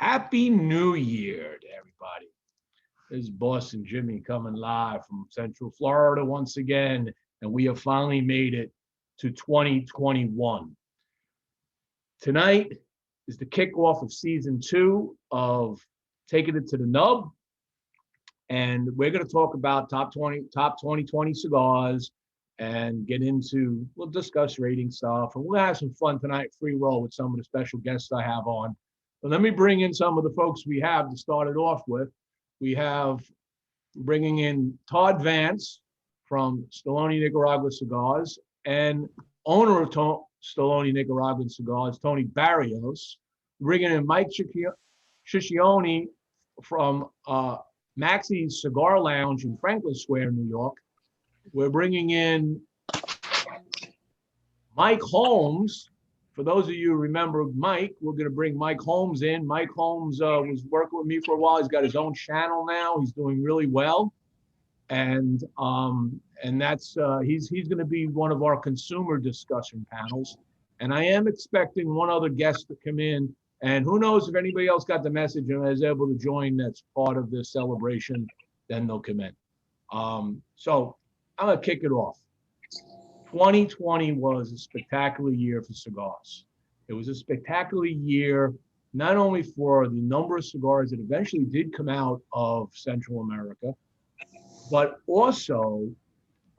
Happy New Year to everybody. This is Boston Jimmie coming live from Central Florida once again, and we have finally made it to 2021. Tonight is the kickoff of season 2 of Taking It to the Nub, and we're going to talk about top 2020 cigars and we'll discuss rating stuff, and we'll have some fun tonight, free roll with some of the special guests I have on. But let me bring in some of the folks we have to start it off with. We have bringing in Todd Vance from Stallone Nicaragua Cigars and owner of Stallone Nicaragua Cigars, Tony Barrios. Bringing in Mike Ciccone from Maxis Cigar Lounge in Franklin Square, New York. We're bringing in Mike Holmes. For those of you who remember Mike, we're going to bring Mike Holmes in. Mike Holmes was working with me for a while. He's got his own channel now. He's doing really well, and that's he's going to be one of our consumer discussion panels. And I am expecting one other guest to come in. And who knows if anybody else got the message and is able to join that's part of this celebration, then they'll come in. So I'm going to kick it off. 2020 was a spectacular year for cigars. It was a spectacular year, not only for the number of cigars that eventually did come out of Central America, but also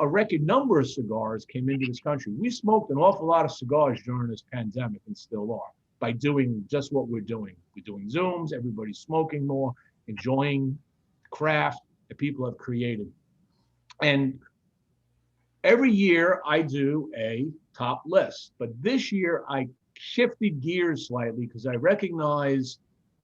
a record number of cigars came into this country. We smoked an awful lot of cigars during this pandemic and still are by doing just what we're doing. We're doing Zooms, everybody's smoking more, enjoying craft that people have created. And every year I do a top list, but this year I shifted gears slightly because I recognize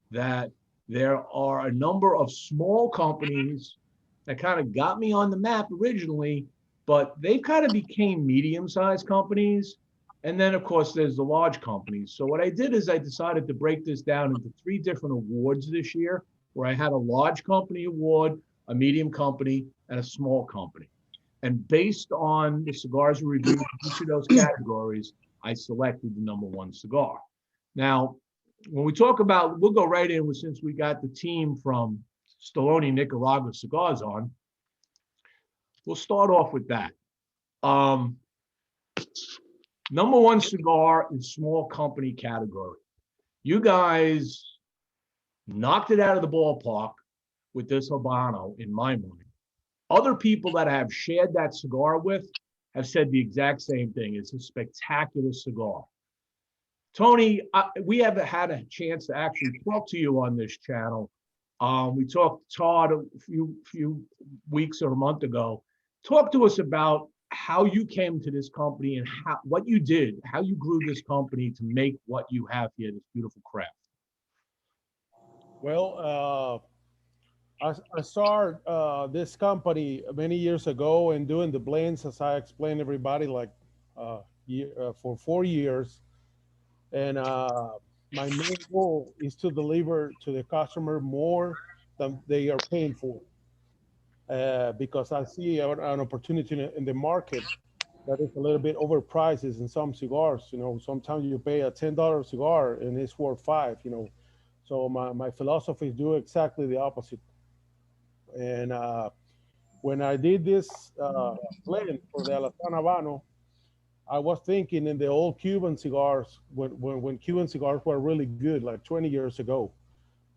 that there are a number of small companies that kind of got me on the map originally, but they kind of became medium-sized companies. And then, of course, there's the large companies. So what I did is I decided to break this down into 3 different awards this year, where I had a large company award, a medium company, and a small company. And based on the cigars we reviewed in each of those categories, I selected the number 1 cigar. Now, when we talk about, we'll go right in with, since we got the team from Stallone Nicaragua Cigars on, we'll start off with that. Number 1 cigar in small company category. You guys knocked it out of the ballpark with this Habano, in my mind. Other people that I have shared that cigar with have said the exact same thing. It's a spectacular cigar. Tony, we haven't had a chance to actually talk to you on this channel. We talked to Todd a few weeks or a month ago. Talk to us about how you came to this company and what you did, how you grew this company to make what you have here, this beautiful craft. Well, I started this company many years ago and doing the blends, as I explained everybody, like for 4 years. And my main goal is to deliver to the customer more than they are paying for. Because I see an opportunity in the market that is a little bit overpriced in some cigars. You know, sometimes you pay a $10 cigar and it's worth $5. You know, so my philosophy is do exactly the opposite. And when I did this blend for the Alazan Habano, I was thinking in the old Cuban cigars when Cuban cigars were really good, like 20 years ago,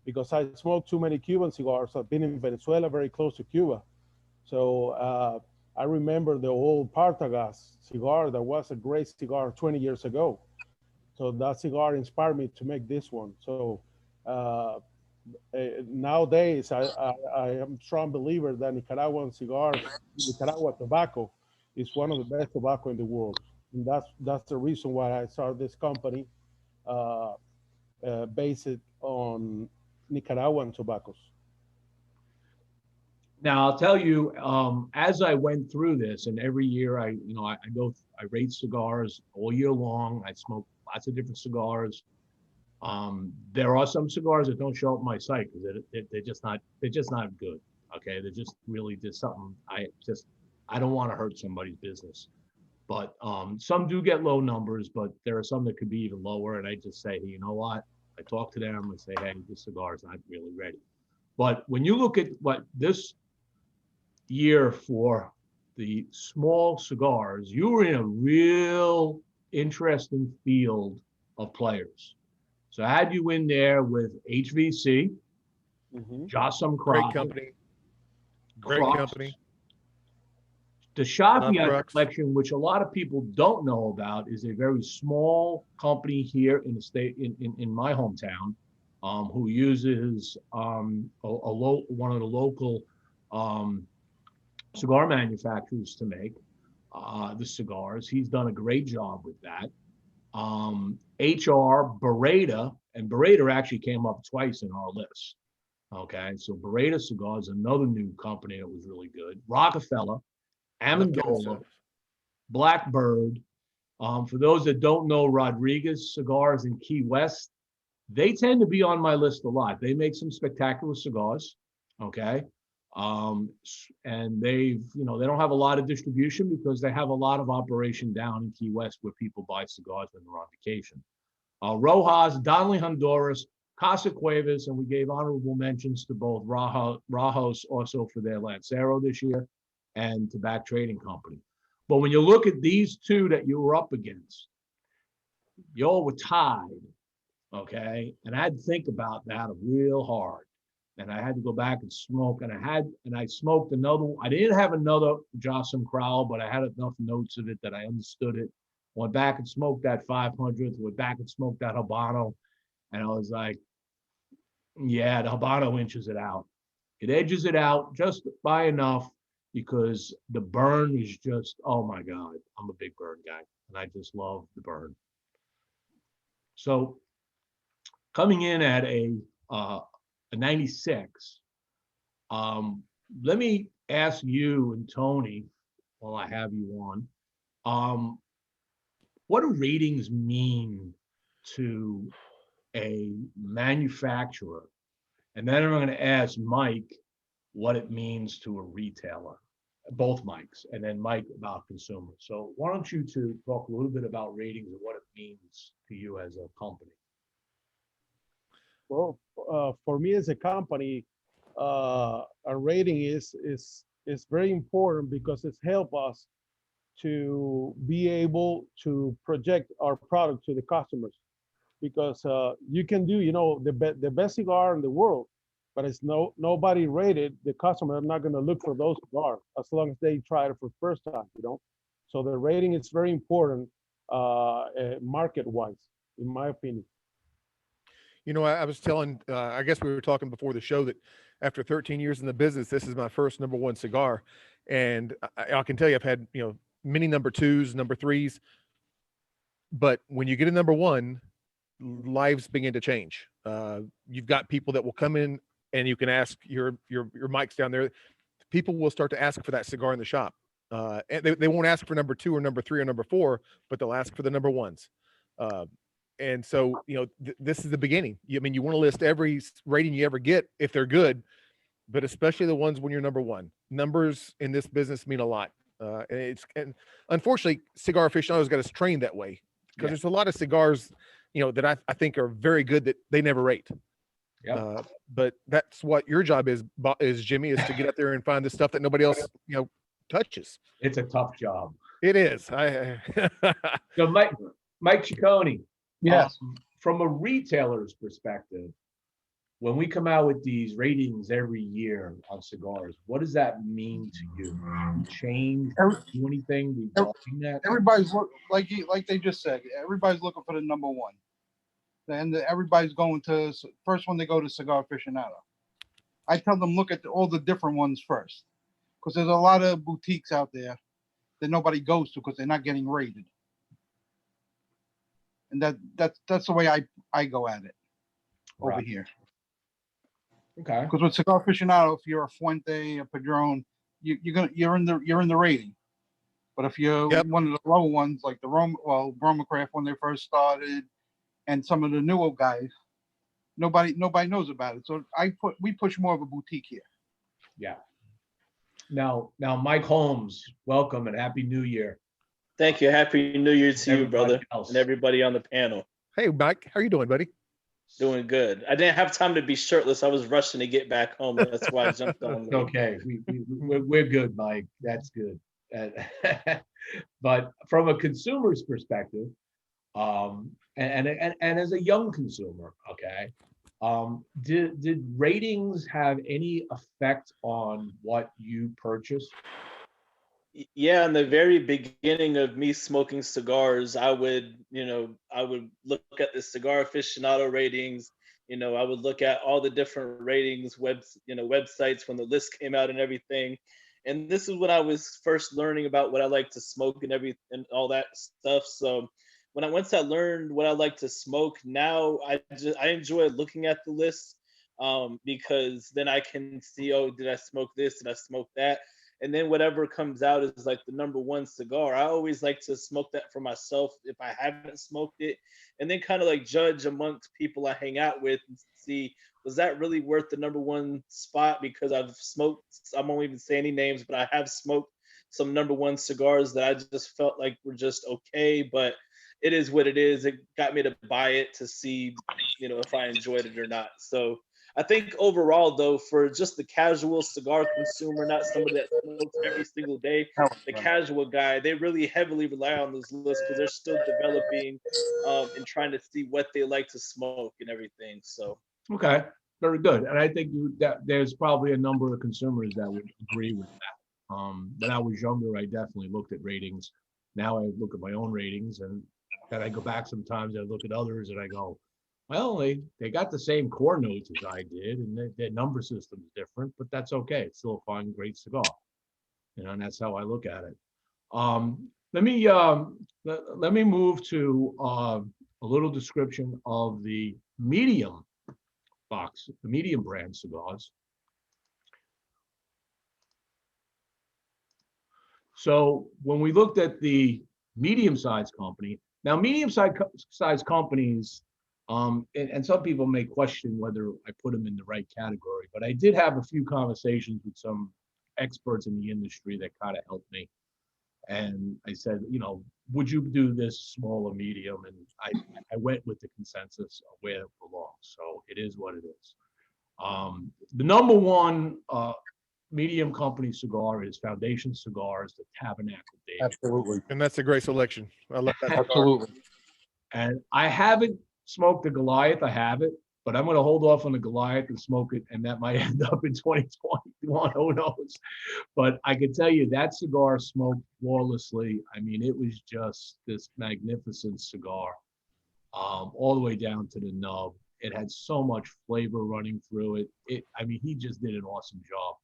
because I smoked too many Cuban cigars. I've been in Venezuela, very close to Cuba. So I remember the old Partagas cigar that was a great cigar 20 years ago. So that cigar inspired me to make this one. So nowadays, I am a strong believer that Nicaraguan cigars, Nicaragua tobacco, is one of the best tobacco in the world. And that's the reason why I started this company based on Nicaraguan tobaccos. Now I'll tell you, as I went through this, and every year I rate cigars all year long. I smoke lots of different cigars. There are some cigars that don't show up on my site because they're just not good. Okay, they're just really just something I don't want to hurt somebody's business. But some do get low numbers, but there are some that could be even lower. And I just say, hey, you know what? I talk to them. I say, hey, this cigar is not really ready. But when you look at what this year for the small cigars, you were in a real interesting field of players. So I had you in there with HVC, Jossam Great Crowell, company. Great Crux, company. the Love Shafiat Crux. collection, which a lot of people don't know about, is a very small company here in the state, in my hometown, who uses one of the local cigar manufacturers to make the cigars. He's done a great job with that. HR, Beretta, and Beretta actually came up twice in our list. Okay, so Beretta Cigars, another new company that was really good. Rockefeller, Amendola, Blackbird. For those that don't know, Rodriguez Cigars in Key West, they tend to be on my list a lot. They make some spectacular cigars. Okay. And they don't have a lot of distribution because they have a lot of operation down in Key West where people buy cigars when they're on vacation. Rojas, Donnelly Honduras, Casa Cuevas, and we gave honorable mentions to both Rajos also for their Lancero this year and Tobacco Trading Company. But when you look at these two that you were up against, you all were tied, okay? And I had to think about that real hard. And I had to go back and smoke, and I smoked another. I didn't have another Jossam Crowell, but I had enough notes of it that I understood it. Went back and smoked that 500th, went back and smoked that Habano, and I was like, yeah, the Habano inches it out. It edges it out just by enough because the burn is just, oh my God, I'm a big burn guy, and I just love the burn. So coming in at a 96, let me ask you and Tony, while I have you on, what do ratings mean to a manufacturer? And then I'm going to ask Mike what it means to a retailer, both Mikes, and then Mike about consumers. So why don't you two talk a little bit about ratings and what it means to you as a company? Well, for me as a company, a rating is very important because it's help us to be able to project our product to the customers. Because you can do, the best cigar in the world, but it's nobody rated. The customer are not going to look for those cigars as long as they try it for the first time. So the rating is very important market-wise, in my opinion. I was telling, I guess we were talking before the show that after 13 years in the business, this is my first #1 cigar. And I can tell you, I've had, many number 2s, number 3s. But when you get a #1, lives begin to change. You've got people that will come in and you can ask your mics down there. People will start to ask for that cigar in the shop. And they won't ask for number 2 or number 3 or number 4, but they'll ask for the #1s. And so, this is the beginning. You want to list every rating you ever get if they're good, but especially the ones when you're #1. Numbers in this business mean a lot. And unfortunately, cigar aficionados got us trained that way because there's a lot of cigars, that I think are very good that they never rate. Yep. But that's what your job is, Jimmie, is to get out there and find the stuff that nobody else, touches. It's a tough job. It is. So Mike Ciccone. Yes. From a retailer's perspective, when we come out with these ratings every year on cigars, what does that mean to you? Change? Do anything regarding that? Everybody's like they just said. Everybody's looking for the #1, and everybody's going to first when they go to Cigar Aficionado. I tell them look at all the different ones first, because there's a lot of boutiques out there that nobody goes to because they're not getting rated. And that's the way I go at it over here. Okay. Because with Cigar Aficionado, if you're a Fuente, a Padron, you're in the rating. But if you're one of the lower ones, like the Romacraft when they first started, and some of the newer guys, nobody knows about it. So we push more of a boutique here. Yeah. Now, Mike Holmes, welcome and Happy New Year. Thank you. Happy New Year to you, brother, and everybody on the panel. Hey, Mike, how are you doing, buddy? Doing good. I didn't have time to be shirtless. I was rushing to get back home. That's why I jumped on It's late. okay. We're good, Mike. That's good. But from a consumer's perspective, and as a young consumer, okay, did ratings have any effect on what you purchased? Yeah, in the very beginning of me smoking cigars, I would look at the cigar aficionado ratings. I would look at all the different ratings, websites when the list came out and everything. And this is when I was first learning about what I like to smoke and all that stuff. So once I learned what I like to smoke, now I enjoy looking at the list, because then I can see, oh, did I smoke this? Did I smoke that? And then whatever comes out is like the number one cigar. I always like to smoke that for myself if I haven't smoked it, and then kind of like judge amongst people I hang out with and see, was that really worth the number one spot? Because I won't even say any names, but I have smoked some number one cigars that I just felt like were just okay, but it is what it is. It got me to buy it to see, if I enjoyed it or not. So I think overall, though, for just the casual cigar consumer, not somebody that smokes every single day, the casual guy, they really heavily rely on those lists because they're still developing, and trying to see what they like to smoke and everything. So, Okay, very good. And I think that there's probably a number of consumers that would agree with that. When I was younger, I definitely looked at ratings. Now I look at my own ratings, and then I go back sometimes. I look at others, and I go, well, they got the same core notes as I did, and their number system's different, but that's okay. It's still a fine, great cigar, and that's how I look at it. Let me move to a little description of the medium box, the medium brand cigars. So when we looked at the medium-sized company, now medium-sized companies, and some people may question whether I put them in the right category, but I did have a few conversations with some experts in the industry that kind of helped me. And I said, would you do this small or medium? And I went with the consensus of where it belongs. So it is what it is. The number one medium company cigar is Foundation Cigars, the Tabernacle Day. Absolutely. And that's a great selection. I love that. Absolutely. And I haven't smoked the Goliath. I have it, but I'm going to hold off on the Goliath and smoke it, and that might end up in 2021. Who knows? But I can tell you that cigar smoked flawlessly. I mean, it was just this magnificent cigar, all the way down to the nub. It had so much flavor running through it. I mean, he just did an awesome job.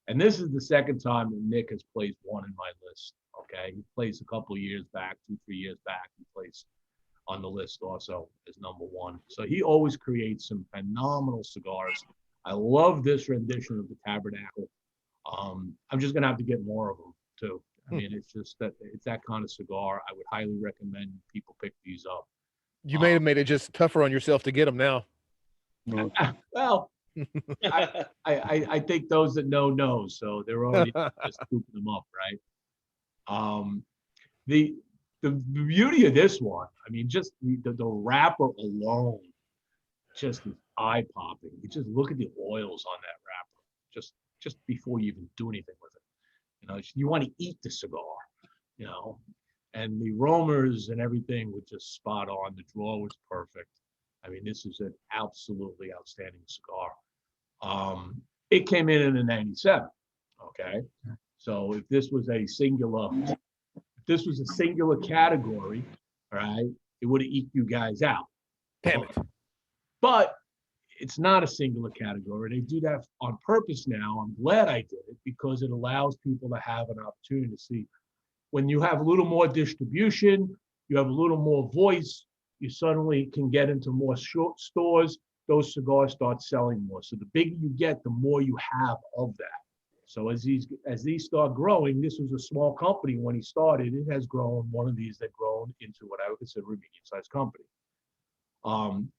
And this is the second time that Nick has placed one in my list. Okay, he placed a couple of years back, 2-3 years back. He placed on the list also as number one. So he always creates some phenomenal cigars. I love this rendition of the Tabernacle. I'm just gonna have to get more of them too. I mean, it's just that it's that kind of cigar. I would highly recommend people pick these up. You may have made it just tougher on yourself to get them now. Well, I think those that know, so they're already just scooping them up, right? The beauty of this one, I mean, just the wrapper alone, just is eye-popping. You just look at the oils on that wrapper, just before you even do anything with it. You want to eat the cigar, and the aromas and everything were just spot on. The draw was perfect. I mean, this is an absolutely outstanding cigar. It came in a 97. Okay, so if this was a singular category, all right, it would have eked you guys out. Damn it. But it's not a singular category. They do that on purpose now. I'm glad I did it because it allows people to have an opportunity to see. When you have a little more distribution, you have a little more voice, you suddenly can get into more short stores. Those cigars start selling more. So the bigger you get, the more you have of that. So as these start growing, this was a small company when he started. It has grown, one of these that grown into what I would consider a medium-sized company.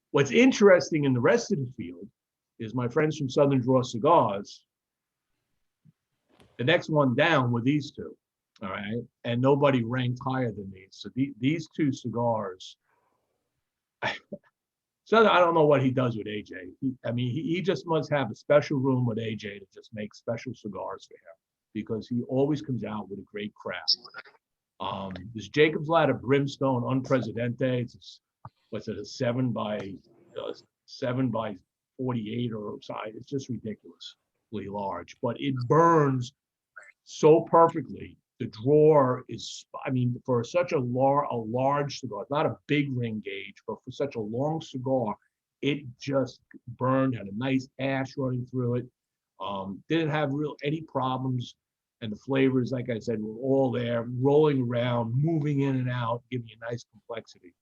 What's interesting in the rest of the field is my friends from Southern Draw Cigars, the next one down were these two, all right? And nobody ranked higher than these. So these two cigars, So I don't know what he does with AJ. He just must have a special room with AJ to just make special cigars for him, because he always comes out with a great craft. This Jacob's Ladder Brimstone Unpresidente. What's it, a 7x48 or side? It's just ridiculously large, but it burns so perfectly. The drawer is, for such a large cigar, it's not a big ring gauge, but for such a long cigar, it just burned, had a nice ash running through it. Didn't have any problems. And the flavors, like I said, were all there, rolling around, moving in and out, giving you a nice complexity.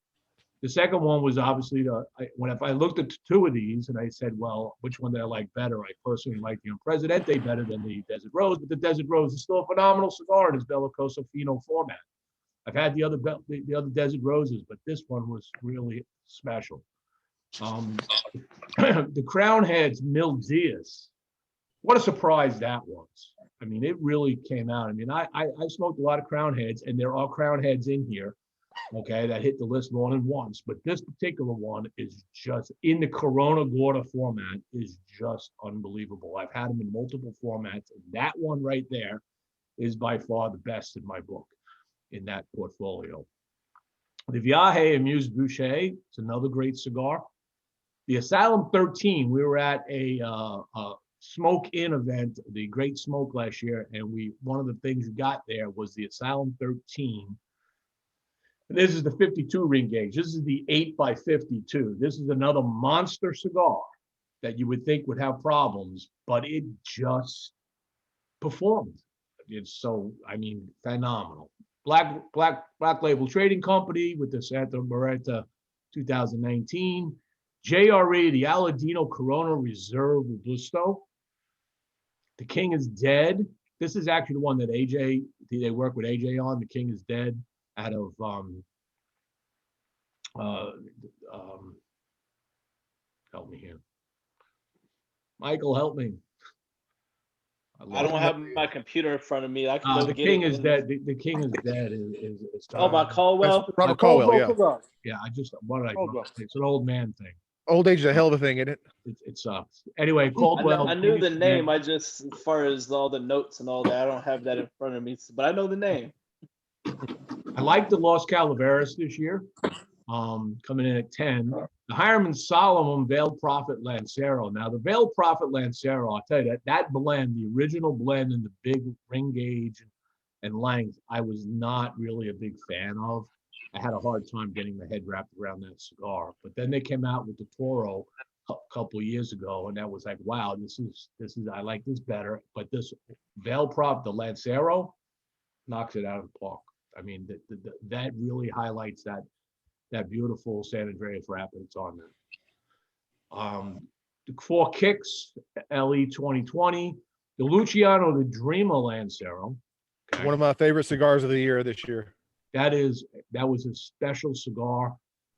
The second one was obviously if I looked at two of these and I said, well, which one did I like better? I personally like the Presidente better than the Desert Rose, but the Desert Rose is still a phenomenal cigar in its Bellicoso Fino format. I've had the other Desert Roses, but this one was really special. The Crown Heads Mil Diaz. What a surprise that was. It really came out. I smoked a lot of Crown Heads, and there are Crown Heads in here, okay, that hit the list more than once. But this particular one is just, in the Corona Gorda format, is just unbelievable. I've had them in multiple formats, and that one right there is by far the best in my book in that portfolio. The Viaje Amuse Boucher, it's another great cigar. The Asylum 13, we were at a Smoke In event, the Great Smoke last year, and one of the things we got there was the Asylum 13. And this is the 52 ring gauge. This is the 8x52. This is another monster cigar that you would think would have problems, but it just performed. It's so, phenomenal. Black Label Trading Company with the Santa Marta 2019. JRE, the Aladino Corona Reserve Robusto. The King is Dead. This is actually the one that they work with AJ on. The King is Dead, out of help me here. Michael, help me. I don't have my computer in front of me. I can go the get King it. is Dead. The King is Dead is Oh, by Caldwell? Robert Caldwell, yeah. What did I do? It's an old man thing. Old age is a hell of a thing, isn't it? It sucks. Anyway, Caldwell. I knew the name. I just, as far as all the notes and all that, I don't have that in front of me, but I know the name. I like the Los Calaveras this year, coming in at 10. The Hireman Solomon Veiled Prophet Lancero. Now, the Veiled Prophet Lancero, I'll tell you, that blend, the original blend in the big ring gauge and length, I was not really a big fan of. I had a hard time getting my head wrapped around that cigar. But then they came out with the Toro a couple of years ago, and that was like, wow, this is I like this better. But this Veiled Prophet, the Lancero, knocks it out of the park. That really highlights that beautiful San Andreas wrapper that's on there. The Four Kicks LE 2020, the Luciano the Dreamer Lancero. Okay. One of my favorite cigars of the year this year. That was a special cigar.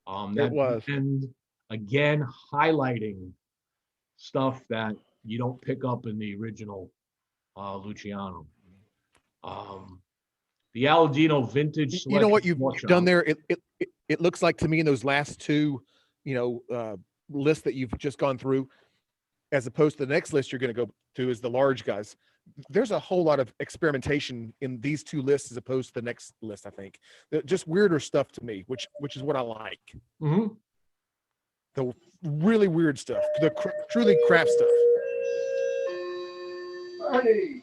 It was. And again, highlighting stuff that you don't pick up in the original Luciano. The Aladino Vintage. You know what you've done there? It looks like to me in those last two, lists that you've just gone through, as opposed to the next list you're going to go to is the large guys. There's a whole lot of experimentation in these two lists as opposed to the next list. I think just weirder stuff to me, which is what I like. Mm-hmm. The really weird stuff, the truly craft stuff. Hey.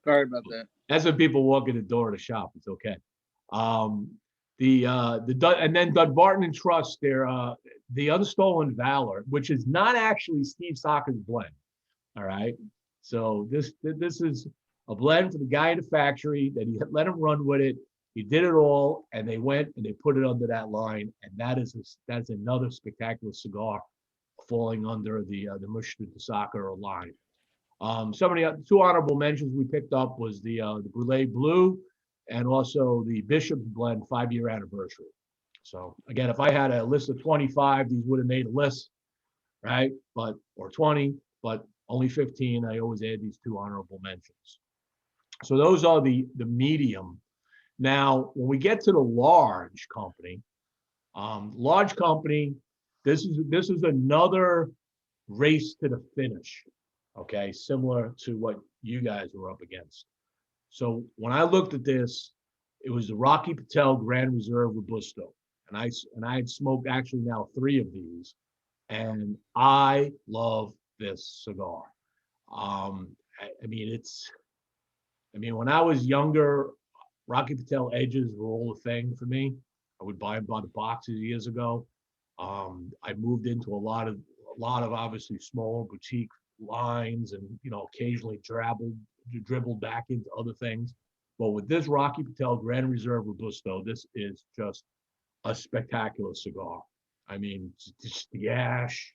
Sorry about that. That's when people walk in the door of the shop. It's okay. And then Dunbarton and Trust, they're the Unstolen Valor, which is not actually Steve Socker's blend. All right. So this is a blend for the guy in the factory that he let him run with it. He did it all, and they went and they put it under that line, and that's another spectacular cigar falling under the Mushroom Soccer line. Some of the two honorable mentions we picked up was the Brûlé Blue and also the Bishop's Blend 5-year anniversary. So again, if I had a list of 25, these would have made a list, right? Or 20, but only 15. I always add these two honorable mentions. So those are the medium. Now, when we get to the large company, this is another race to the finish. Okay, similar to what you guys were up against. So when I looked at this, it was the Rocky Patel Grand Reserve Robusto, and I had smoked actually now 3 of these, and I love this cigar. I mean, when I was younger, Rocky Patel edges were all a thing for me. I would buy them by the boxes years ago. I moved into a lot of obviously smaller boutique lines, and occasionally dribbled back into other things. But with this Rocky Patel Grand Reserve Robusto, this is just a spectacular cigar. I mean, just the ash,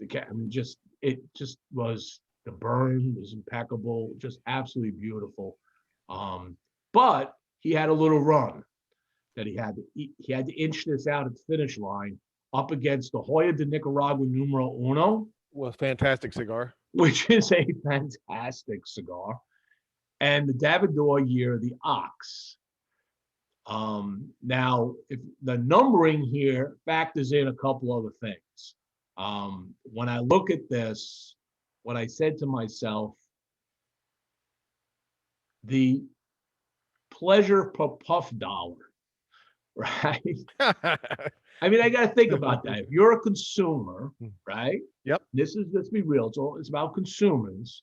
it just was, the burn was impeccable, just absolutely beautiful. But he had a little run that he had to inch this out at the finish line up against the Hoya de Nicaragua Numero Uno. Well, fantastic cigar. Which is a fantastic cigar. And the Davador year, the Ox. Now, if the numbering here factors in a couple other things. When I look at this, what I said to myself, the pleasure per puff dollar, right? I mean, I got to think about that. If you're a consumer, right? Yep. Let's be real. It's about consumers.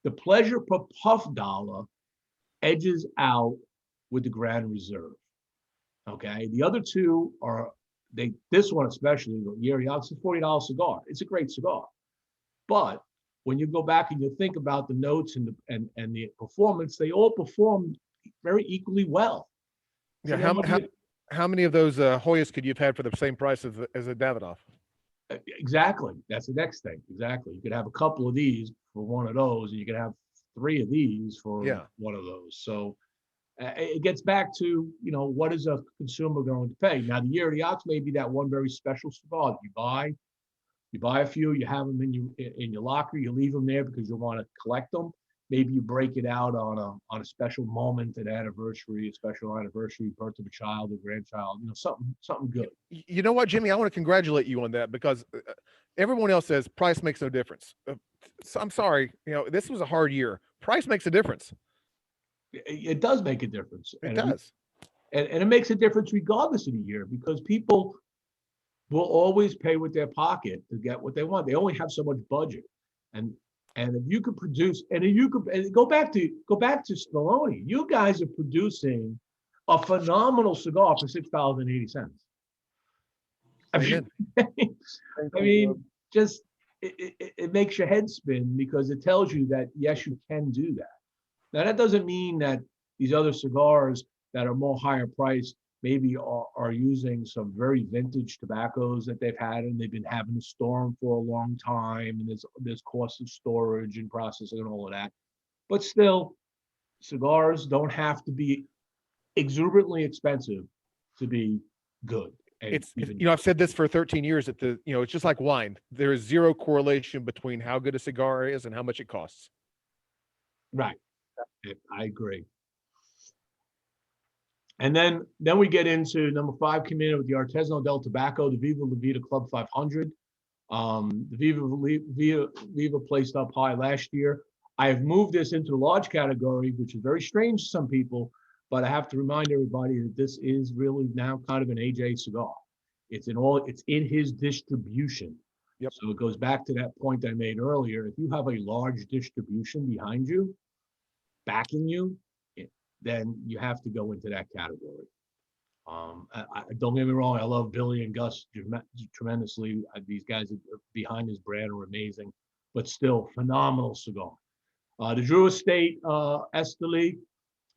The pleasure per puff dollar edges out with the Grand Reserve. Okay. The other two are, this one especially, the Yeri Ox, is a $40 cigar. It's a great cigar. But when you go back and you think about the notes and the performance, they all performed very equally well. Yeah. How many of those Hoyas could you have had for the same price as a Davidoff? Exactly. That's the next thing. Exactly. You could have a couple of these for one of those, and you could have 3 of these for one of those. So it gets back to, what is a consumer going to pay? Now, the Year of the Ox may be that one very special cigar that you buy a few, you have them in your locker, you leave them there because you want to collect them. Maybe you break it out on a special moment, an anniversary, a special anniversary, birth of a child, a grandchild, something good. You know what, Jimmie? I want to congratulate you on that, because everyone else says price makes no difference. So I'm sorry, this was a hard year. Price makes a difference. It does make a difference. It does. And it makes a difference regardless of the year, because people will always pay with their pocket to get what they want. They only have so much budget. And if you could produce, and go back to Stallone, you guys are producing a phenomenal cigar for $6.80. I mean, just it makes your head spin, because it tells you that yes, you can do that. Now, that doesn't mean that these other cigars that are more higher priced maybe are using some very vintage tobaccos that they've had, and they've been having to store them for a long time, and there's cost of storage and processing and all of that. But still, cigars don't have to be exuberantly expensive to be good. I've said this for 13 years, that it's just like wine. There is zero correlation between how good a cigar is and how much it costs. Right. I agree. And then we get into number 5, coming in with the Artisanal del Tobacco, the Viva La Vida Club 500. The Viva placed up high last year. I have moved this into the large category, which is very strange to some people, but I have to remind everybody that this is really now kind of an AJ cigar. It's in his distribution. Yep. So it goes back to that point I made earlier. If you have a large distribution behind you, backing you, then you have to go into that category. Don't get me wrong, I love Billy and Gus tremendously. These guys behind this brand are amazing, but still phenomenal cigar. The Drew Estate Esteli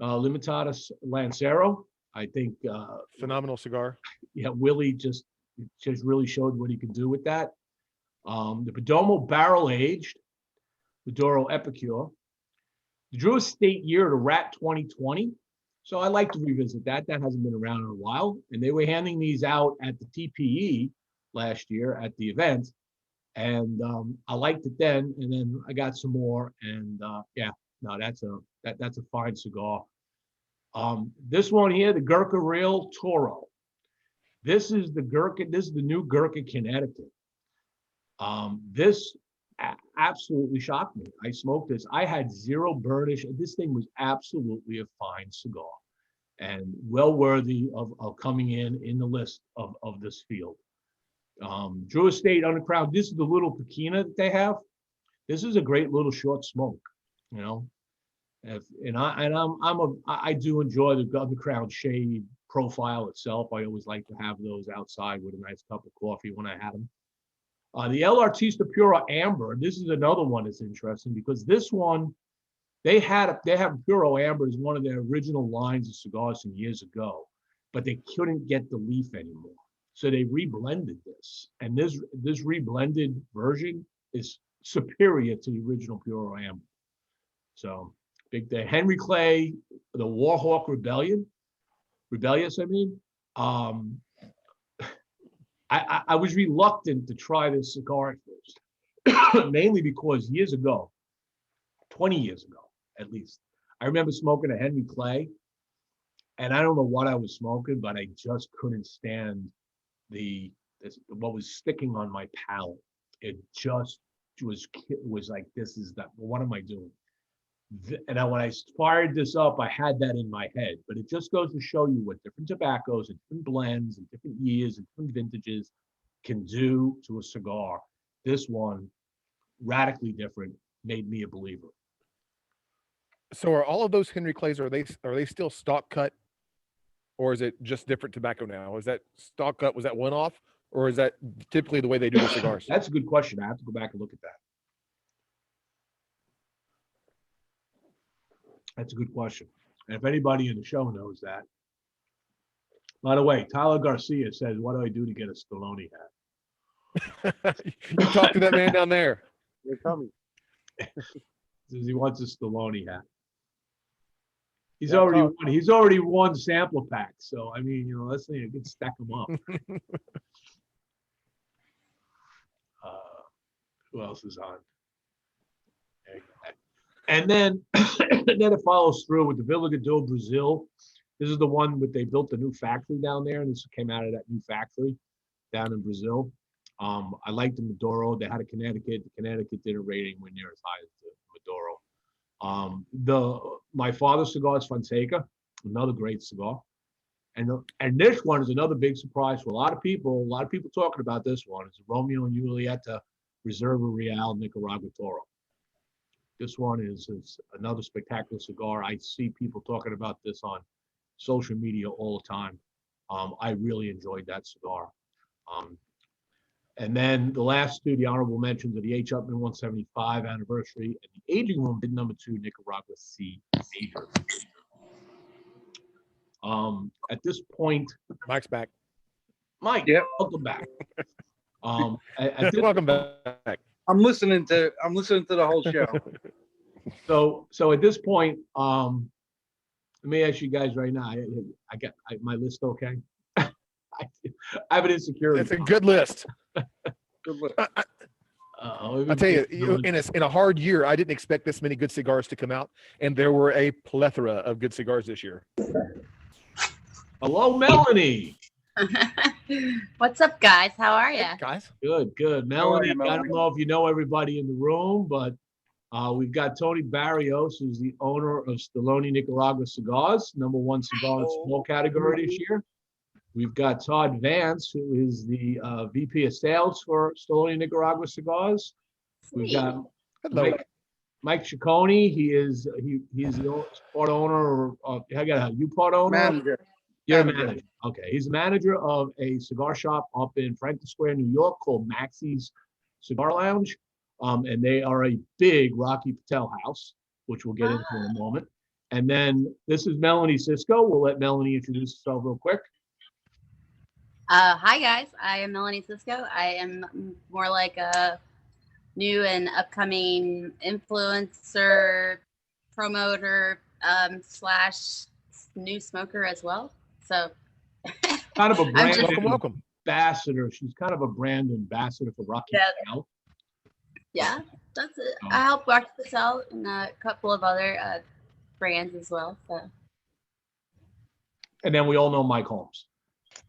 Limitadas Lancero, I think phenomenal cigar. Yeah, Willie just really showed what he could do with that. The Perdomo Barrel Aged Maduro Epicure. The Drew Estate Year of the Rat 2020. So I like to revisit that. That hasn't been around in a while. And they were handing these out at the TPE last year at the event. And I liked it then. And then I got some more. And that's a fine cigar. This one here, the Gurkha Real Toro. This is the Gurkha. This is the new Gurkha Connecticut. This absolutely shocked me. I smoked this. I had zero burnish. This thing was absolutely a fine cigar, and well worthy of coming in the list of this field. Drew Estate Undercrown. This is the little Pequena that they have. This is a great little short smoke, you know. I do enjoy the Undercrown shade profile itself. I always like to have those outside with a nice cup of coffee when I had them. The El Artista Puro Amber. This is another one that's interesting because this one, they have Puro Amber as one of their original lines of cigars from years ago, but they couldn't get the leaf anymore. So they reblended this, and this reblended version is superior to the original Puro Amber. So big day. Henry Clay, the Warhawk Rebellious, I mean. I was reluctant to try this cigar at first, mainly because years ago, 20 years ago at least, I remember smoking a Henry Clay, and I don't know what I was smoking, but I just couldn't stand what was sticking on my palate. It just was like, what am I doing? And when I fired this up, I had that in my head, but it just goes to show you what different tobaccos and different blends and different years and different vintages can do to a cigar. This one, radically different, made me a believer. So are all of those Henry Clays, are they still stock cut, or is it just different tobacco now? Is that stock cut, was that one off, or is that typically the way they do the cigars? That's a good question. I have to go back and look at that. That's a good question. And if anybody in the show knows that. By the way, Tyler Garcia says, what do I do to get a Stallone hat? You talk to that man down there. They're coming. Says he wants a Stallone hat. He's already won sampler packs. So, I mean, let's say you can stack them up. Who else is on? And then, it follows through with the Villa Gadot Brazil. This is the one they built the new factory down there, and this came out of that new factory down in Brazil. I liked the Maduro. They had a Connecticut. The Connecticut did a rating when near as high as the Maduro. My Father's Cigars Fonseca, another great cigar. And this one is another big surprise for a lot of people. A lot of people talking about this one. It's a Romeo and Julieta Reserva Real Nicaragua Toro. This one is another spectacular cigar. I see people talking about this on social media all the time. I really enjoyed that cigar. And then the last two, the honorable mentions of the H. Upman 175 anniversary and the Aging Room bid number 2 Nicaragua Cigars. At this point, Mike's back. Mike, Yep. welcome back. Welcome back. I'm listening to the whole show. So at this point, let me ask you guys right now. I got my list okay. I have an insecurity. It's a good list. Good list. I'll tell you, in a hard year, I didn't expect this many good cigars to come out, and there were a plethora of good cigars this year. Hello, Melanie. What's up, guys? How are you? Hey, guys. Good. Melanie, I don't know if you know everybody in the room, but we've got Tony Barrios, who's the owner of Stallone Nicaragua Cigars, #1 cigar in small category this year. We've got Todd Vance, who is the VP of Sales for Stallone Nicaragua Cigars. We've got Mike Ciccone. He's the part owner. I got you part owner. Manager. You're a manager. Okay. He's the manager of a cigar shop up in Franklin Square, New York, called Maxis Cigar Lounge. And they are a big Rocky Patel house, which we'll get into in a moment. And then this is Melanie Sisco. We'll let Melanie introduce herself real quick. Hi, guys. I am Melanie Sisco. I am more like a new and upcoming influencer, promoter, / new smoker as well. So Kind of a brand welcome. ambassador. She's kind of a brand ambassador for Rocky Patel. Yeah, that's it. I help Rocky Patel and a couple of other brands as well. So And then we all know Mike Holmes.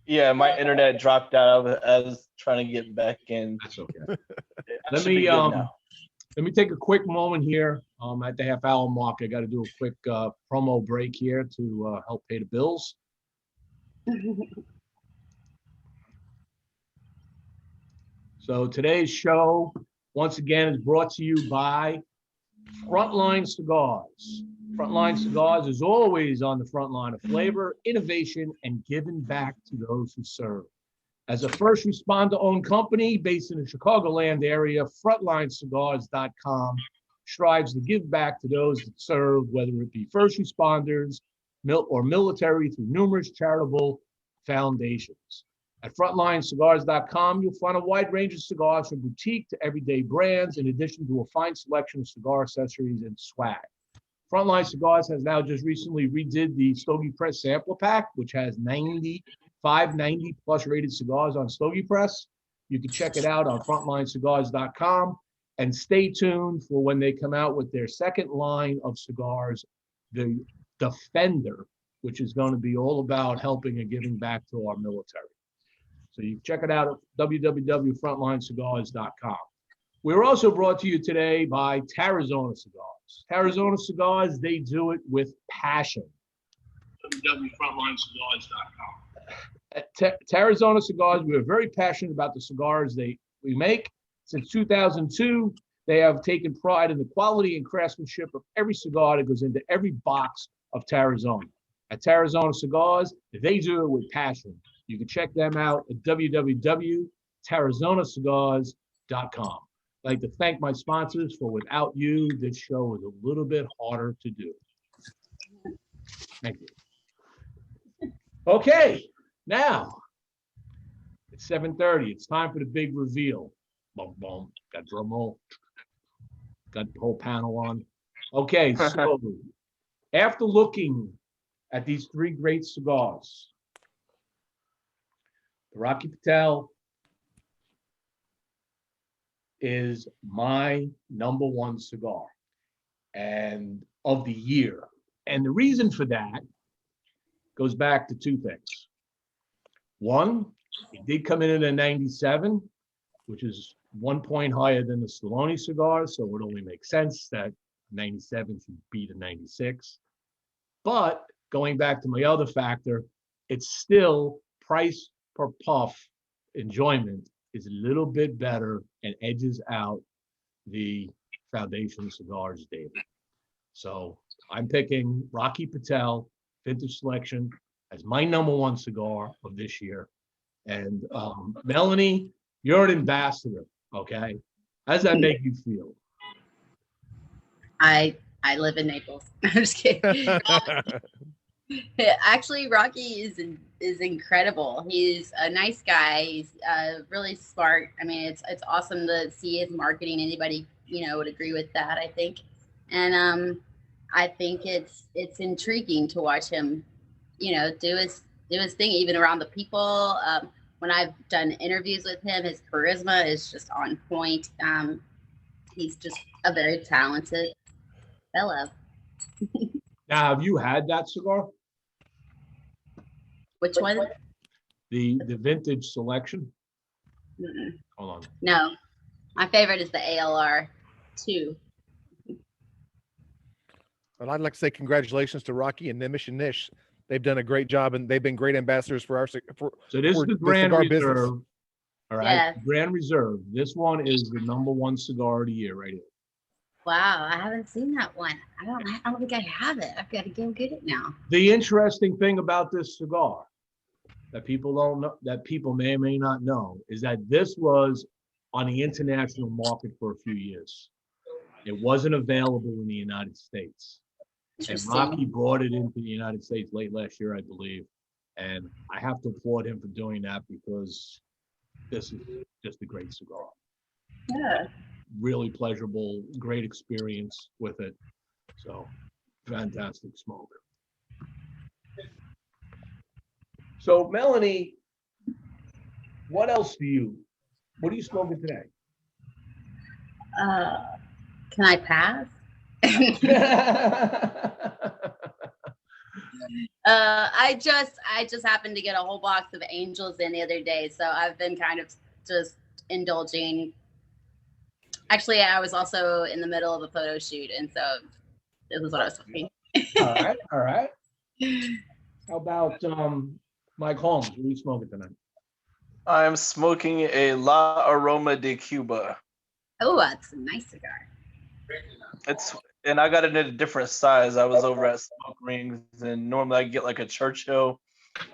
Yeah, my internet dropped out. I was trying to get back in. That's okay. I Let should be me good now. let me take a quick moment here. At the half-hour mark, I got to do a quick promo break here to help pay the bills. So today's show, once again, is brought to you by Frontline Cigars. Frontline Cigars is always on the front line of flavor, innovation, and giving back to those who serve. As a first responder-owned company based in the Chicagoland area, FrontlineCigars.com strives to give back to those that serve, whether it be first responders or military, through numerous charitable foundations. At FrontlineCigars.com, you'll find a wide range of cigars from boutique to everyday brands, in addition to a fine selection of cigar accessories and swag. Frontline Cigars has now just recently redid the Stogie Press sampler pack, which has 90 plus rated cigars on Stogie Press. You can check it out on FrontlineCigars.com, and stay tuned for when they come out with their second line of cigars, the Defender, which is going to be all about helping and giving back to our military. So you can check it out at www.frontlinecigars.com. We're also brought to you today by Tarazona Cigars. Tarazona Cigars, they do it with passion. www.frontlinecigars.com. At Tarazona Cigars, we are very passionate about the cigars we make. Since 2002, they have taken pride in the quality and craftsmanship of every cigar that goes into every box of Tarazona. At Tarazona Cigars, they do it with passion. You can check them out at www.tarazonacigars.com. I'd like to thank my sponsors, for without you, this show is a little bit harder to do. Thank you. Okay, now it's 7:30. It's time for the big reveal. Boom, boom. Got drum roll. Got the whole panel on. Okay, so after looking at these three great cigars, the Rocky Patel is my number one cigar and of the year. And the reason for that goes back to two things. One, it did come in at a 97, which is 1 point higher than the Stallone cigar, so it only makes sense that 97 should beat a 96. But going back to my other factor, it's still price per puff enjoyment is a little bit better and edges out the Foundation Cigars data. So I'm picking Rocky Patel Vintage Selection as my number one cigar of this year. And Melanie, you're an ambassador, okay? How does that make you feel? I live in Naples. I'm just kidding. Actually, Rocky is incredible. He's a nice guy. He's really smart. I mean, it's awesome to see his marketing. Anybody would agree with that, I think. And I think it's intriguing to watch him, do his thing, even around the people. When I've done interviews with him, his charisma is just on point. He's just a very talented fellow. Now, have you had that cigar? Which one? The Vintage Selection? Mm-mm. Hold on. No, my favorite is the ALR 2. Well, I'd like to say congratulations to Rocky and Nimish and Nish. They've done a great job, and they've been great ambassadors for our So this is the Grand cigar Reserve. business. All right, Yes. Grand Reserve. This one is the number one cigar of the year right here. Wow, I haven't seen that one. I don't think I have it. I've got to go get it now. The interesting thing about this cigar that people don't know, that people may or may not know, is that this was on the international market for a few years. It wasn't available in the United States. And Rocky brought it into the United States late last year, I believe. And I have to applaud him for doing that, because this is just a great cigar. Yeah. Really pleasurable, great experience with it. So fantastic smoke. So Melanie, what are you smoking today? Can I pass? I just happened to get a whole box of Angels in the other day, so I've been kind of just indulging. Actually, I was also in the middle of a photo shoot, and so this is what I was smoking. All right. How about Mike Holmes? What are you smoking tonight? I'm smoking a La Aroma de Cuba. Oh, that's a nice cigar. And I got it in a different size. I was over at Smoke Rings, and normally I get like a Churchill.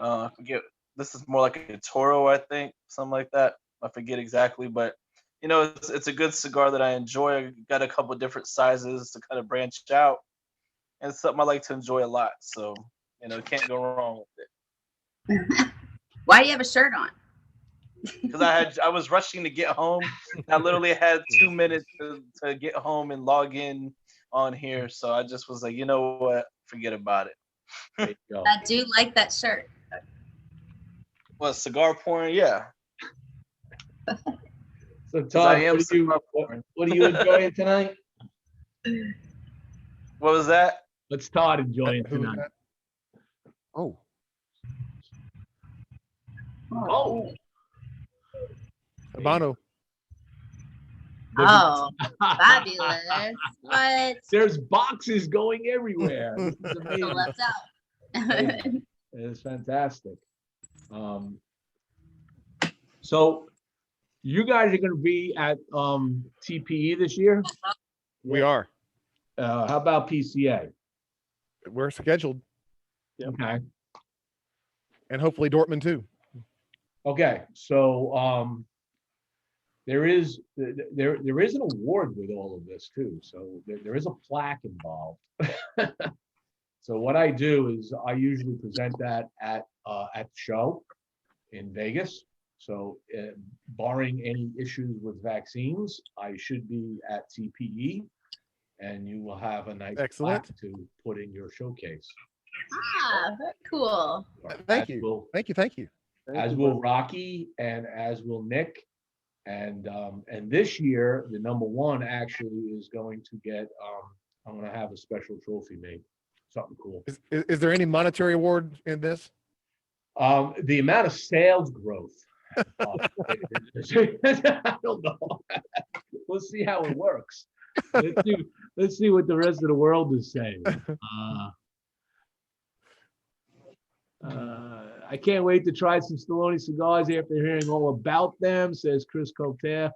I forget. This is more like a Toro, I think, something like that. I forget exactly, but you know, it's a good cigar that I enjoy. I got a couple of different sizes to kind of branch out, and it's something I like to enjoy a lot. So you know, can't go wrong with it. Why do you have a shirt on? Because I was rushing to get home. I literally had 2 minutes to get home and log in on here, so I just was like, you know what, forget about it. There you go. I do like that shirt. Well, cigar pouring, yeah. So Todd, what are you enjoying tonight? What was that? What's Todd enjoying tonight? Oh. Oh. Habano. Oh, fabulous. What? There's boxes going everywhere. This is amazing. Left out. It is fantastic. So you guys are going to be at TPE this year? We are. How about PCA? We're scheduled. Yep. Okay. And hopefully Dortmund too. Okay. So there is an award with all of this too. So there is a plaque involved. So what I do is I usually present that at the show in Vegas. So barring any issues with vaccines, I should be at TPE, and you will have a nice plaque to put in your showcase. Ah, very cool. Thank you. As will Rocky, and as will Nick. And this year, the number one actually is going to get, I'm going to have a special trophy made, something cool. Is there any monetary award in this? The amount of sales growth. I don't know. We'll see how it works. Let's see what the rest of the world is saying. I can't wait to try some Stallone cigars after hearing all about them, says Chris Colter.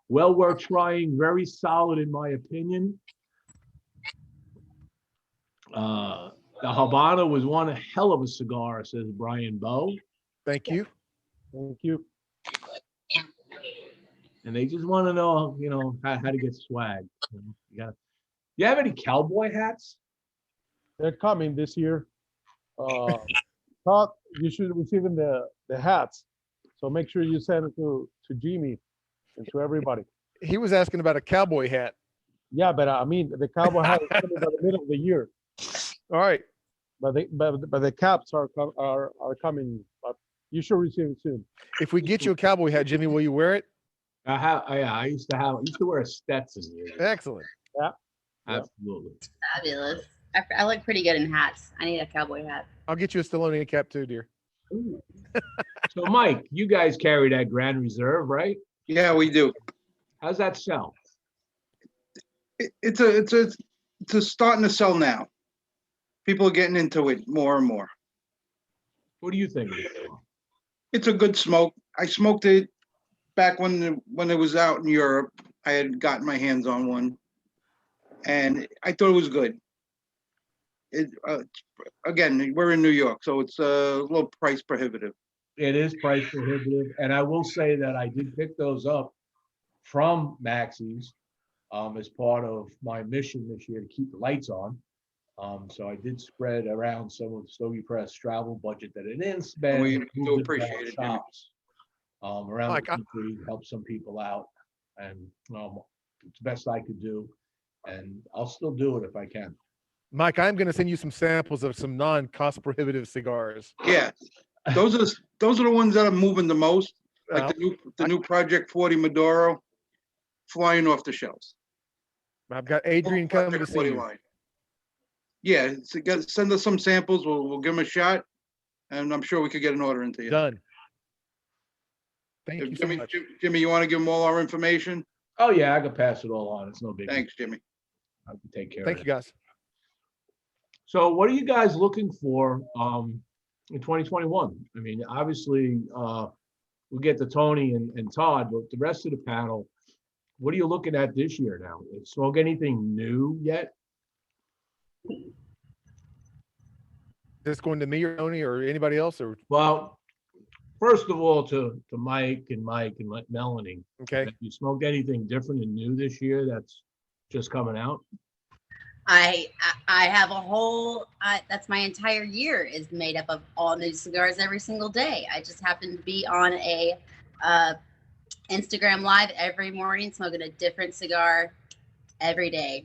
Well worth trying, very solid in my opinion. The Habano was one hell of a cigar, says Brian Bowe. Thank you. Thank you. And they just want to know, you know, how to get swag. You have any cowboy hats? They're coming this year. Todd, you should receive the hats. So make sure you send it to Jimmie and to everybody. He was asking about a cowboy hat. Yeah, but I mean the cowboy hat is coming by the middle of the year. All right. But the caps are coming. But you should receive it soon. If we get you a cowboy hat, Jimmie, will you wear it? I used to wear a Stetson. Excellent. Yeah. Absolutely. Fabulous. I look pretty good in hats. I need a cowboy hat. I'll get you a Stallone cap too, dear. So, Mike, you guys carry that Grand Reserve, right? Yeah, we do. How's that sell? It's starting to sell now. People are getting into it more and more. What do you think of it? It's a good smoke. I smoked it back when it was out in Europe. I had gotten my hands on one, and I thought it was good. Again, we're in New York, so it's a little price prohibitive. It is price prohibitive, and I will say that I did pick those up from Maxis as part of my mission this year to keep the lights on. So I did spread around some of the Stogie Press travel budget that I didn't spend. We do appreciate it, shops around the country, help some people out, and it's the best I could do, and I'll still do it if I can. Mike, I'm going to send you some samples of some non-cost prohibitive cigars. Yeah, those are the ones that are moving the most, like the new Project 40 Maduro, flying off the shelves. I've got Adrian coming to see you. Line. Yeah, send us some samples. We'll give them a shot, and I'm sure we could get an order into you. Done. Thank you so Jimmy, much. Jimmy, you want to give them all our information? Oh, yeah, I could pass it all on. It's no big deal. Thanks, Jimmy. I can take care Thank of you, it. guys. So what are you guys looking for in 2021? I mean, obviously, we get to Tony and Todd, but the rest of the panel, what are you looking at this year now? Smoke anything new yet? This going to me or Tony or anybody else? Or Well, first of all, to Mike and Melanie, okay. have you smoked anything different and new this year that's just coming out? I have a whole, that's my entire year is made up of all new cigars every single day. I just happen to be on a Instagram live every morning, smoking a different cigar every day.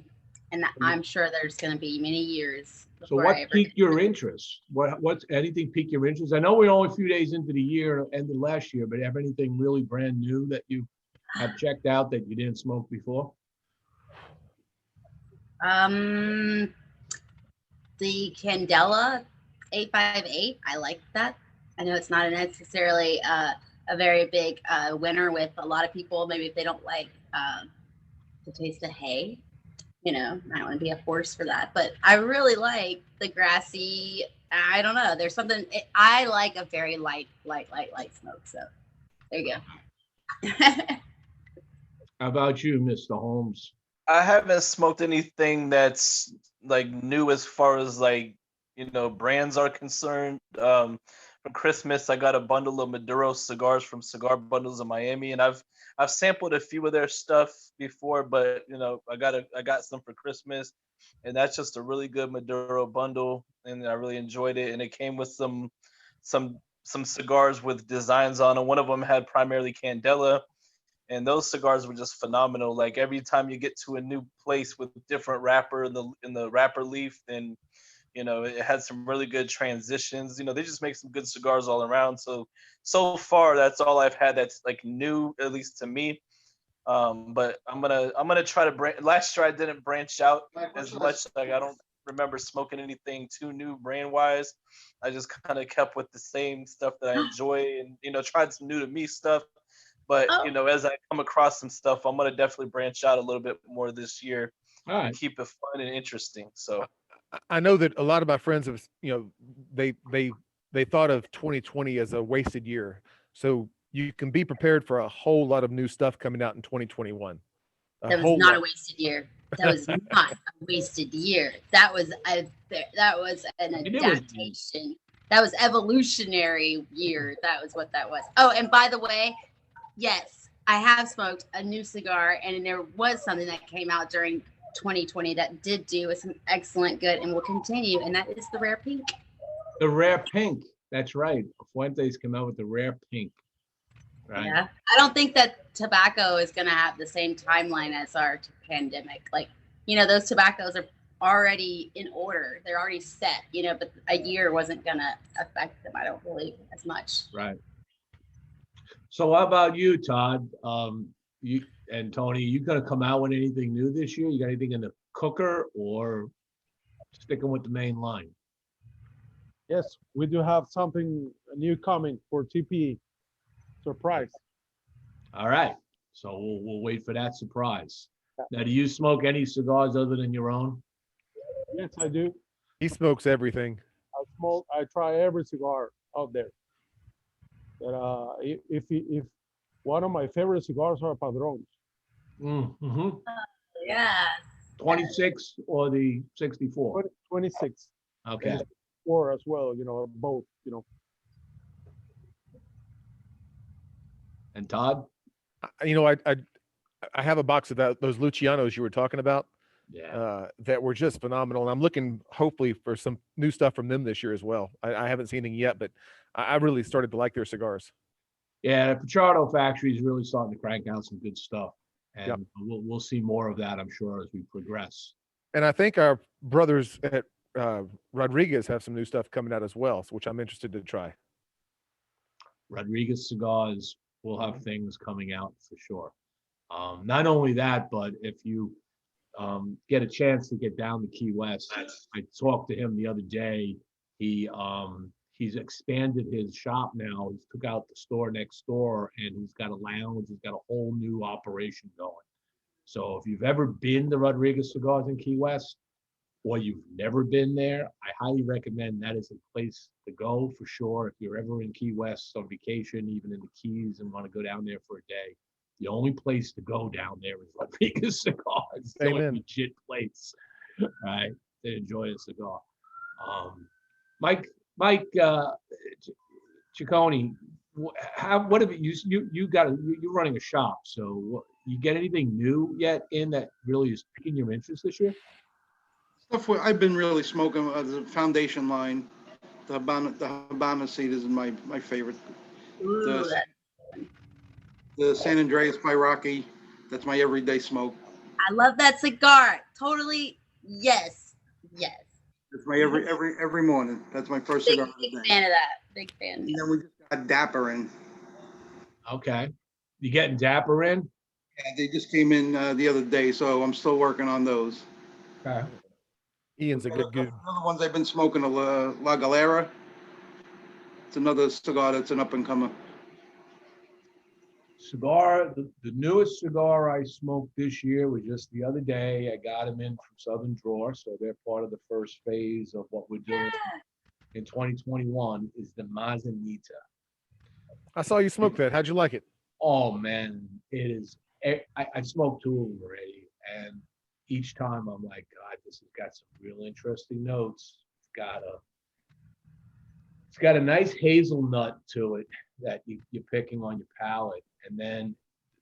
And I'm sure there's going to be many years. So what piqued your interest? What's anything piqued your interest? I know we're only a few days into the year, ended last year, but have anything really brand new that you have checked out that you didn't smoke before? The Candela 858, I like that. I know it's not necessarily a very big winner with a lot of people. Maybe if they don't like the taste of hay, you know, I don't want to be a force for that. But I really like the grassy. I don't know. There's something I like a very light smoke. So there you go. How about you, Mr. Holmes? I haven't smoked anything that's like new as far as like, you know, brands are concerned. For Christmas, I got a bundle of Maduro cigars from Cigar Bundles in Miami, and I've sampled a few of their stuff before, but you know, I got some for Christmas, and that's just a really good Maduro bundle, and I really enjoyed it. And it came with some cigars with designs on them. One of them had primarily Candela. And those cigars were just phenomenal. Like every time you get to a new place with different wrapper in the wrapper leaf, and you know, it had some really good transitions. You know, they just make some good cigars all around. So far, that's all I've had that's like new, at least to me. But I'm gonna try to last year I didn't branch out as much. Like I don't remember smoking anything too new brand wise. I just kind of kept with the same stuff that I enjoy, and you know, tried some new to me stuff. But you know, as I come across some stuff, I'm gonna definitely branch out a little bit more this year and keep it fun and interesting. So I know that a lot of my friends have, you know, they thought of 2020 as a wasted year. So you can be prepared for a whole lot of new stuff coming out in 2021. That was not a wasted year. That was not a wasted year. That was an adaptation. That was evolutionary year. That was what that was. Oh, and by the way, yes, I have smoked a new cigar, and there was something that came out during 2020 that did do some excellent good and will continue, and that is the Rare Pink. The Rare Pink. That's right. Fuentes came out with the Rare Pink. Right. Yeah, I don't think that tobacco is going to have the same timeline as our pandemic. Like, you know, those tobaccos are already in order. They're already set, you know, but a year wasn't going to affect them, I don't believe, as much. Right. So how about you, Todd? You and Tony, you gonna come out with anything new this year? You got anything in the cooker or sticking with the main line? Yes, we do have something new coming for TP. Surprise. All right. So we'll wait for that surprise. Now, do you smoke any cigars other than your own? Yes, I do. He smokes everything. I try every cigar out there. But if one of my favorite cigars are Padrones. Mm-hmm. Yeah. 26 or the 64? 26. Okay. Or as well, you know, both, you know. And Todd? You know, I have a box of those Lucianos you were talking about. Yeah. That were just phenomenal. And I'm looking hopefully for some new stuff from them this year as well. I haven't seen anything yet, but I really started to like their cigars. Yeah, the Pichardo factory is really starting to crank out some good stuff. And we'll see more of that, I'm sure, as we progress. And I think our brothers at Rodriguez have some new stuff coming out as well, which I'm interested to try. Rodriguez Cigars will have things coming out for sure. Not only that, but if you get a chance to get down to Key West, I talked to him the other day. He's expanded his shop now. He's took out the store next door, and he's got a lounge. He's got a whole new operation going. So if you've ever been to Rodriguez Cigars in Key West, or you've never been there, I highly recommend that is a place to go for sure. If you're ever in Key West on vacation, even in the Keys, and want to go down there for a day, the only place to go down there is Rodriguez Cigars. It's still a legit place, right? To enjoy a cigar. Mike Ciccone, what have you're running a shop, so you get anything new yet in that really is piquing your interest this year? Stuff I've been really smoking the foundation line, the Habana Cedars is my favorite. The San Andreas by Rocky, that's my everyday smoke. I love that cigar. Totally, yes. It's my every morning. That's my first cigar. Big fan of that. Big fan. And then we just got Dapper in. Okay, you getting Dapper in? Yeah, they just came in the other day, so I'm still working on those. Okay. Ian's a good goon. Another ones I've been smoking, La Galera. It's another cigar that's an up and comer. Cigar, the newest cigar I smoked this year was just the other day. I got them in from Southern Drawer, so they're part of the first phase of what we're doing in 2021 is the Manzanita. I saw you smoke that. How'd you like it? Oh man, it is. I smoked 2 of them already, and each time I'm like, God, this has got some real interesting notes. It's got a nice hazelnut to it that you're picking on your palate. And then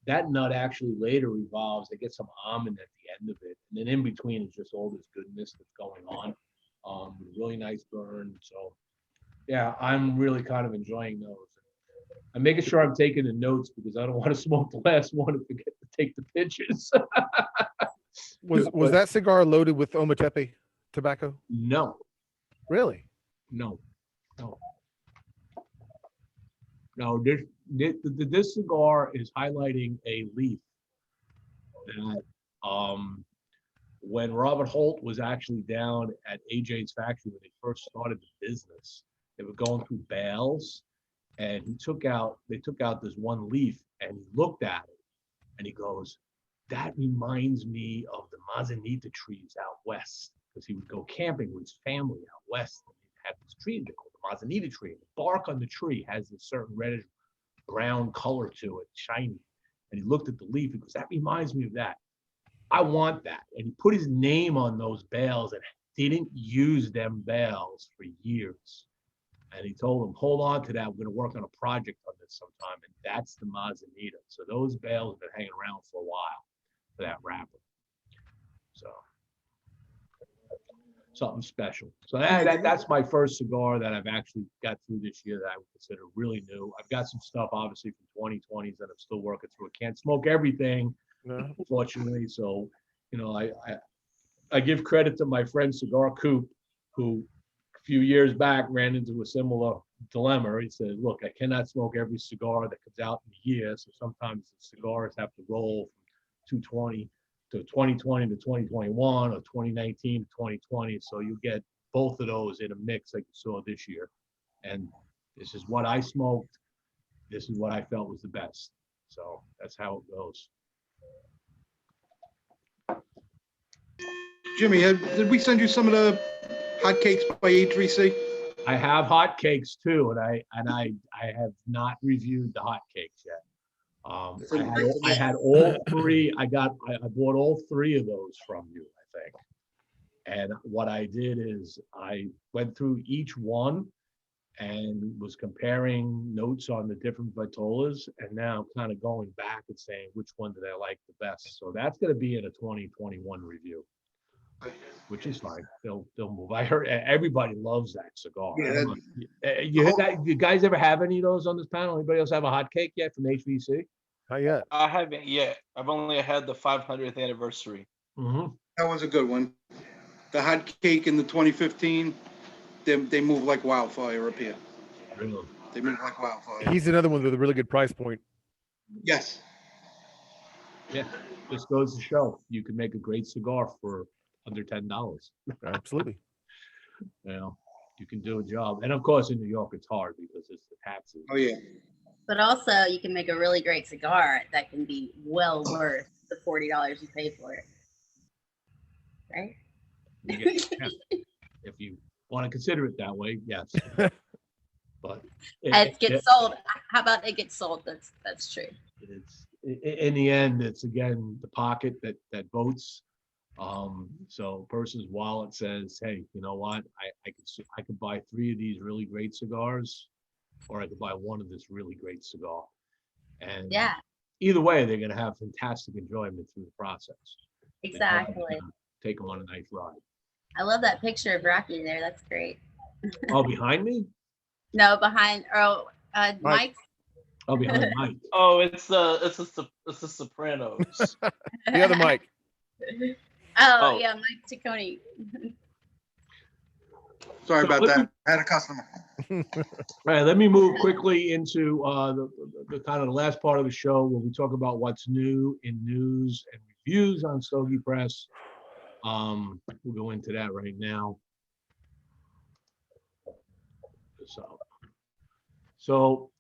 that nut actually later evolves. They get some almond at the end of it. And then in between is just all this goodness that's going on. Really nice burn. So yeah, I'm really kind of enjoying those. I'm making sure I'm taking the notes because I don't want to smoke the last one and forget to take the pictures. Was that cigar loaded with Ometepe tobacco? No. Really? No. This cigar is highlighting a leaf that when Robert Holt was actually down at AJ's factory when they first started the business, they were going through bales, and they took out this one leaf, and he looked at it and he goes, that reminds me of the Manzanita trees out west, because he would go camping with his family out west, and they had this tree they called the Manzanita tree. The bark on the tree has a certain reddish brown color to it, shiny. And he looked at the leaf, he goes, that reminds me of that. I want that. And he put his name on those bales and didn't use them bales for years. And he told them, hold on to that. We're going to work on a project on this sometime. And that's the Manzanita. So those bales have been hanging around for a while for that wrapper. So something special. So that's my first cigar that I've actually got through this year that I would consider really new. I've got some stuff obviously from 2020s that I'm still working through. I can't smoke everything, unfortunately. So, I give credit to my friend Cigar Coop, who a few years back ran into a similar dilemma. He said, look, I cannot smoke every cigar that comes out in a year. So sometimes the cigars have to roll from 220 to 2020 to 2021 or 2019 to 2020. So you get both of those in a mix like you saw this year. And this is what I smoked. This is what I felt was the best. So that's how it goes. Jimmie, did we send you some of the hotcakes by H3C? I have hotcakes too, and I have not reviewed the hotcakes yet. I had all 3. I bought all 3 of those from you, I think. And what I did is I went through each one and was comparing notes on the different Vitolas, and now I'm kind of going back and saying which one did I like the best. So that's going to be in a 2021 review, which is fine. They'll move. I heard everybody loves that cigar. Yeah, you guys ever have any of those on this panel? Anybody else have a hot cake yet from HVC? Not yet. I haven't yet. I've only had the 500th anniversary. Mm-hmm. That was a good one. The hot cake in the 2015, they move like wildfire up here. Really? They move like wildfire. He's another one with a really good price point. Yes. Yeah, just goes to show you can make a great cigar for under $10. Absolutely. You know, you can do a job. And of course, in New York, it's hard because it's the taxes. Oh yeah. But also, you can make a really great cigar that can be well worth the $40 you pay for it. Right? Yeah. If you want to consider it that way, yes. But it gets sold. How about it gets sold? That's true. It's in the end, it's again the pocket that votes. So a person's wallet says, hey, you know what? I could buy 3 of these really great cigars, or I could buy 1 of this really great cigar. And Yeah, either way, they're going to have fantastic enjoyment through the process. exactly. Take them on a nice ride. I love that picture of Rocky there. That's great. Oh, behind me? No, behind. Oh, Mike. Oh, behind Mike. Oh, it's the Sopranos. The other Mike. Oh, yeah, Mike Ciccone. Sorry So about that. I had a customer. All right, let me move quickly into the kind of the last part of the show where we talk about what's new in news and reviews on Stogie Press. We'll go into that right now. So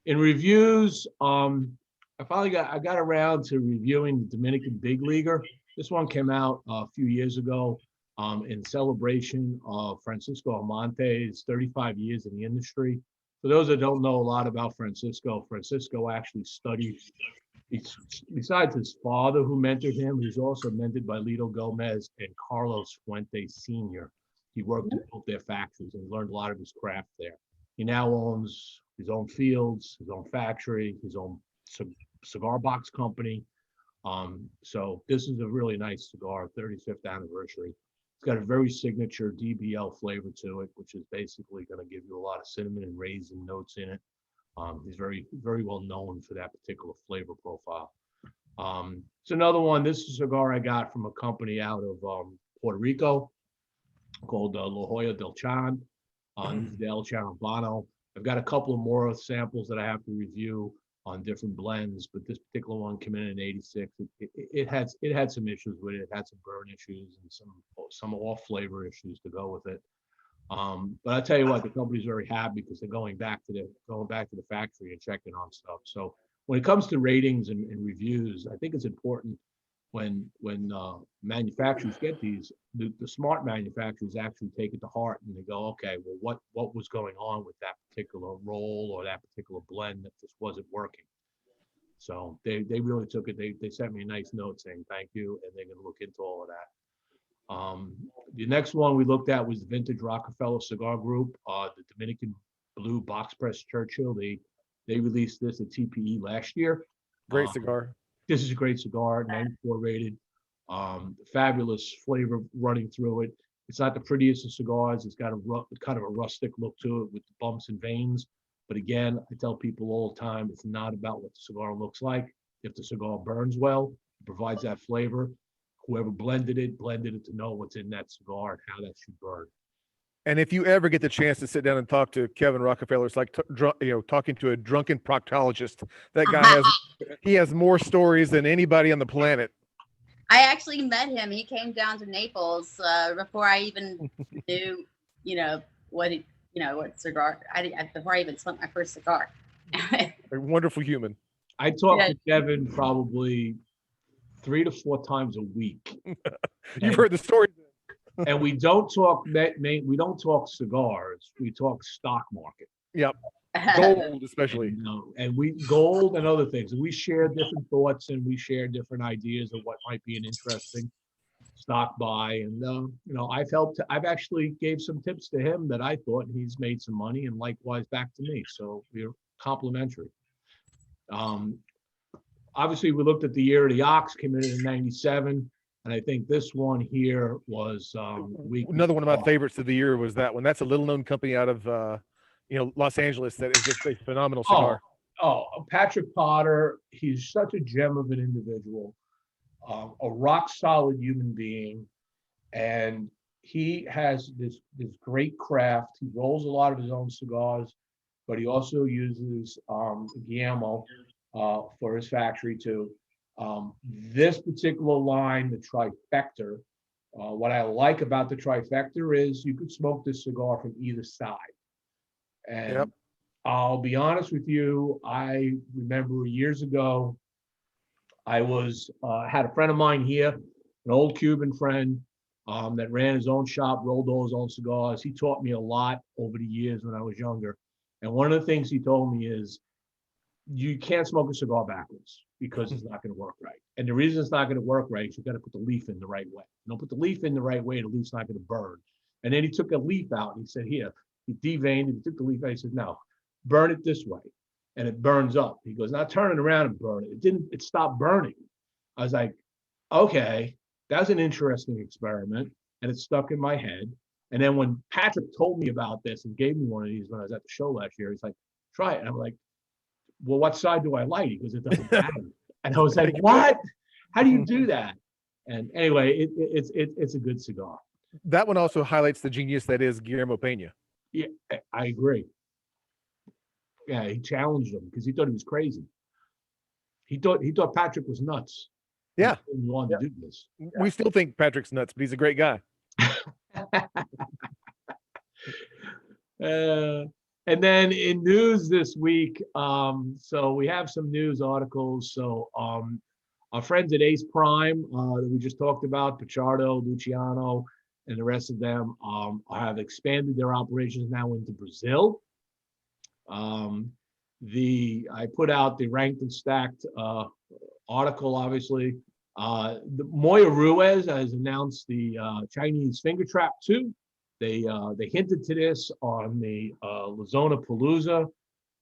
in reviews, I got around to reviewing the Dominican Big Leaguer. This one came out a few years ago in celebration of Francisco Almonte's 35 years in the industry. For those that don't know a lot about Francisco actually studied, besides his father who mentored him, he's also mentored by Lito Gomez and Carlos Fuentes Sr. He worked at both their factories and learned a lot of his craft there. He now owns his own fields, his own factory, his own cigar box company. So this is a really nice cigar, 35th anniversary. It's got a very signature DBL flavor to it, which is basically going to give you a lot of cinnamon and raisin notes in it. He's very, very well known for that particular flavor profile. It's another one. This is a cigar I got from a company out of Puerto Rico called La Jolla del Chan. This is the El Chan Habano. I've got a couple of more samples that I have to review on different blends, but this particular one came in 86. It had some issues with it. It had some burn issues and some off flavor issues to go with it. But I tell you what, the company's very happy because they're going back to the factory and checking on stuff. So when it comes to ratings and reviews, I think it's important when manufacturers get these, the smart manufacturers actually take it to heart and they go, okay, well, what was going on with that particular roll or that particular blend that just wasn't working? So they really took it. They sent me a nice note saying thank you, and they're going to look into all of that. The next one we looked at was the Vintage Rockefeller Cigar Group, the Dominican Blue Box Press Churchill. They released this at TPE last year. Great cigar. This is a great cigar, 94 rated. Fabulous flavor running through it. It's not the prettiest of cigars. It's got kind of a rustic look to it with the bumps and veins. But again, I tell people all the time, it's not about what the cigar looks like. If the cigar burns well, it provides that flavor. Whoever blended it to know what's in that cigar and how that should burn. And if you ever get the chance to sit down and talk to Kevin Rockefeller, it's like talking to a drunken proctologist. That guy has more stories than anybody on the planet. I actually met him. He came down to Naples before I even knew, what cigar. Before I even smoked my first cigar. A wonderful human. I talk to Kevin probably 3 to 4 times a week. You've heard the story. And we don't talk cigars. We talk stock market. Yep. Gold, especially. And we gold and other things. And we share different thoughts and we share different ideas of what might be an interesting stock buy. And I've actually gave some tips to him that I thought he's made some money, and likewise back to me. So we're complimentary. Obviously, we looked at the year of the ox, came in 97. And I think this one here was another one of my favorites of the year was that one. That's a little known company out of Los Angeles that is just a phenomenal cigar. Patrick Potter, he's such a gem of an individual, a rock solid human being, and he has this great craft. He rolls a lot of his own cigars, but he also uses Guillermo for his factory too. This particular line, the Trifecta, what I like about the Trifecta is you could smoke this cigar from either side. And Yep. I'll be honest with you, I remember years ago, I had a friend of mine here, an old Cuban friend, that ran his own shop, rolled all his own cigars. He taught me a lot over the years when I was younger. And one of the things he told me is, you can't smoke a cigar backwards because it's not going to work right. And the reason it's not going to work right is you got to put the leaf in the right way. You don't put the leaf in the right way, the leaf's not going to burn. And then he took a leaf out and he said, here, he deveined, he took the leaf out. He said, no, burn it this way. And it burns up. He goes, now turn it around and burn it. It stopped burning. I was like, okay, that's an interesting experiment. And it stuck in my head. And then when Patrick told me about this and gave me one of these when I was at the show last year, he's like, try it. And I'm like, well, what side do I light? He goes, it doesn't matter. And I was like, what? How do you do that? And anyway, it's a good cigar. That one also highlights the genius that is Guillermo Pena. Yeah, I agree. Yeah, he challenged him because he thought he was crazy. He thought Patrick was nuts. Yeah. He wanted to do this. We still think Patrick's nuts, but he's a great guy. And then in news this week, so we have some news articles. So our friends at Ace Prime that we just talked about, Pichardo, Luciano, and the rest of them have expanded their operations now into Brazil. I put out the ranked and stacked article, obviously. The Moya Ruiz has announced the Chinese Finger Trap 2. They hinted to this on the Lazona Palooza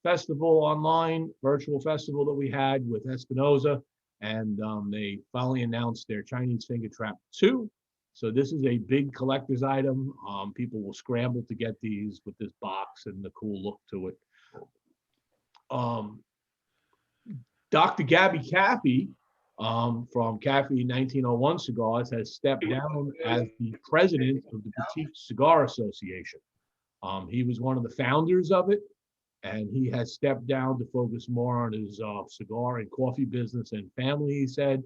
festival online, virtual festival that we had with Espinoza. And they finally announced their Chinese Finger Trap 2. So this is a big collector's item. People will scramble to get these with this box and the cool look to it. Dr. Gabby Caffey from Caffey 1901 Cigars has stepped down as the president of the Boutique Cigar Association. He was one of the founders of it, and he has stepped down to focus more on his cigar and coffee business and family, he said.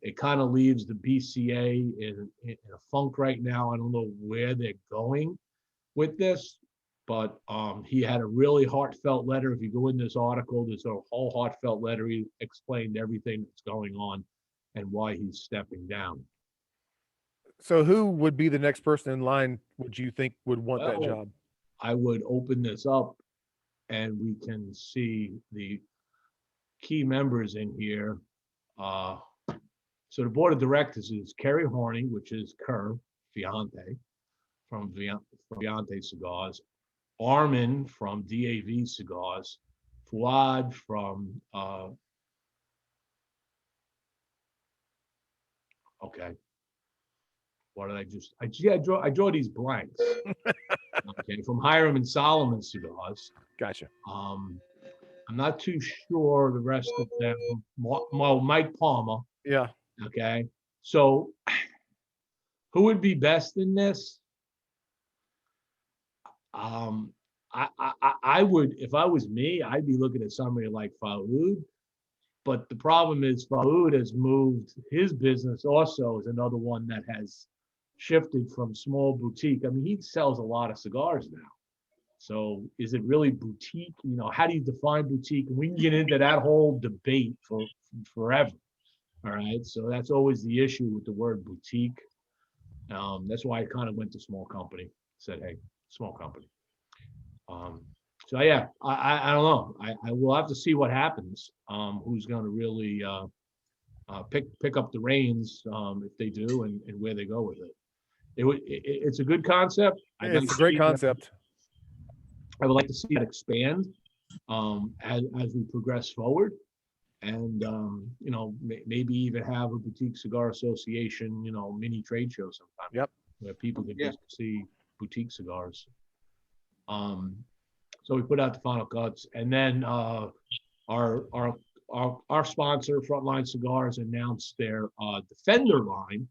It kind of leaves the BCA in a funk right now. I don't know where they're going with this, but he had a really heartfelt letter. If you go in this article, there's a whole heartfelt letter. He explained everything that's going on and why he's stepping down. So who would be the next person in line, would you think, would want that job? I would open this up and we can see the key members in here. So the board of directors is Kerry Horney, which is Kerr Fiante from Fiante Cigars, Armin from DAV Cigars, Fuad from okay. What did I just? I draw these blanks. Okay, from Hiram and Solomon Cigars. Gotcha. I'm not too sure the rest of them. Mike Palmer. Yeah. Okay. So who would be best in this? I would, if I was me, I'd be looking at somebody like Faoud. But the problem is Faoud has moved his business also as another one that has shifted from small boutique. I mean, he sells a lot of cigars now. So is it really boutique? You know, how do you define boutique? And we can get into that whole debate for forever. All right. So that's always the issue with the word boutique. That's why I kind of went to small company, said, hey, small company. So yeah, I don't know. I will have to see what happens. Who's going to really pick up the reins if they do, and where they go with it. It's a good concept. It's a great concept. I would like to see it expand as we progress forward, and you know, maybe even have a boutique cigar association, you know, mini trade show sometime. Yep. Where people can just see boutique cigars. So we put out the final cuts, and then our sponsor, Frontline Cigars, announced their Defender line,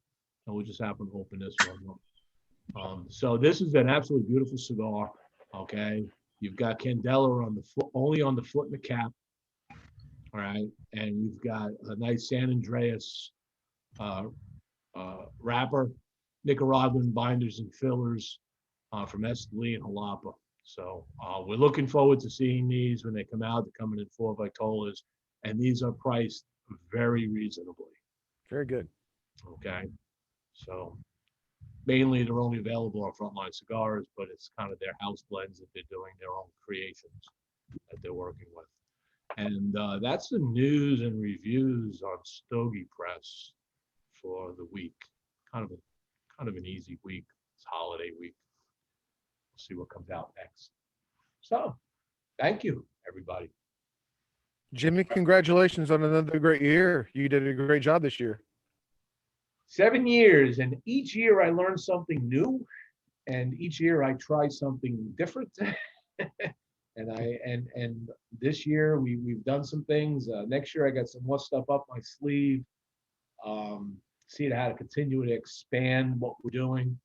and we just happened to open this one up. So this is an absolutely beautiful cigar. Okay, you've got Candela on the foot, only on the foot and the cap. All right, and you've got a nice San Andreas wrapper, Nicaraguan binders and fillers from Esteli and Jalapa. So we're looking forward to seeing these when they come out. They're coming in 4 Vitolas, and these are priced very reasonably. Very good. Okay, so mainly they're only available on Frontline Cigars, but it's kind of their house blends that they're doing, their own creations that they're working with. And that's the news and reviews on Stogie Press for the week. Kind of an easy week. It's holiday week. We'll see what comes out next. So, thank you, everybody. Jimmie, congratulations on another great year. You did a great job this year. 7 years, and each year I learn something new, and each year I try something different. and this year we've done some things. Next year I got some more stuff up my sleeve. See how to continue to expand what we're doing.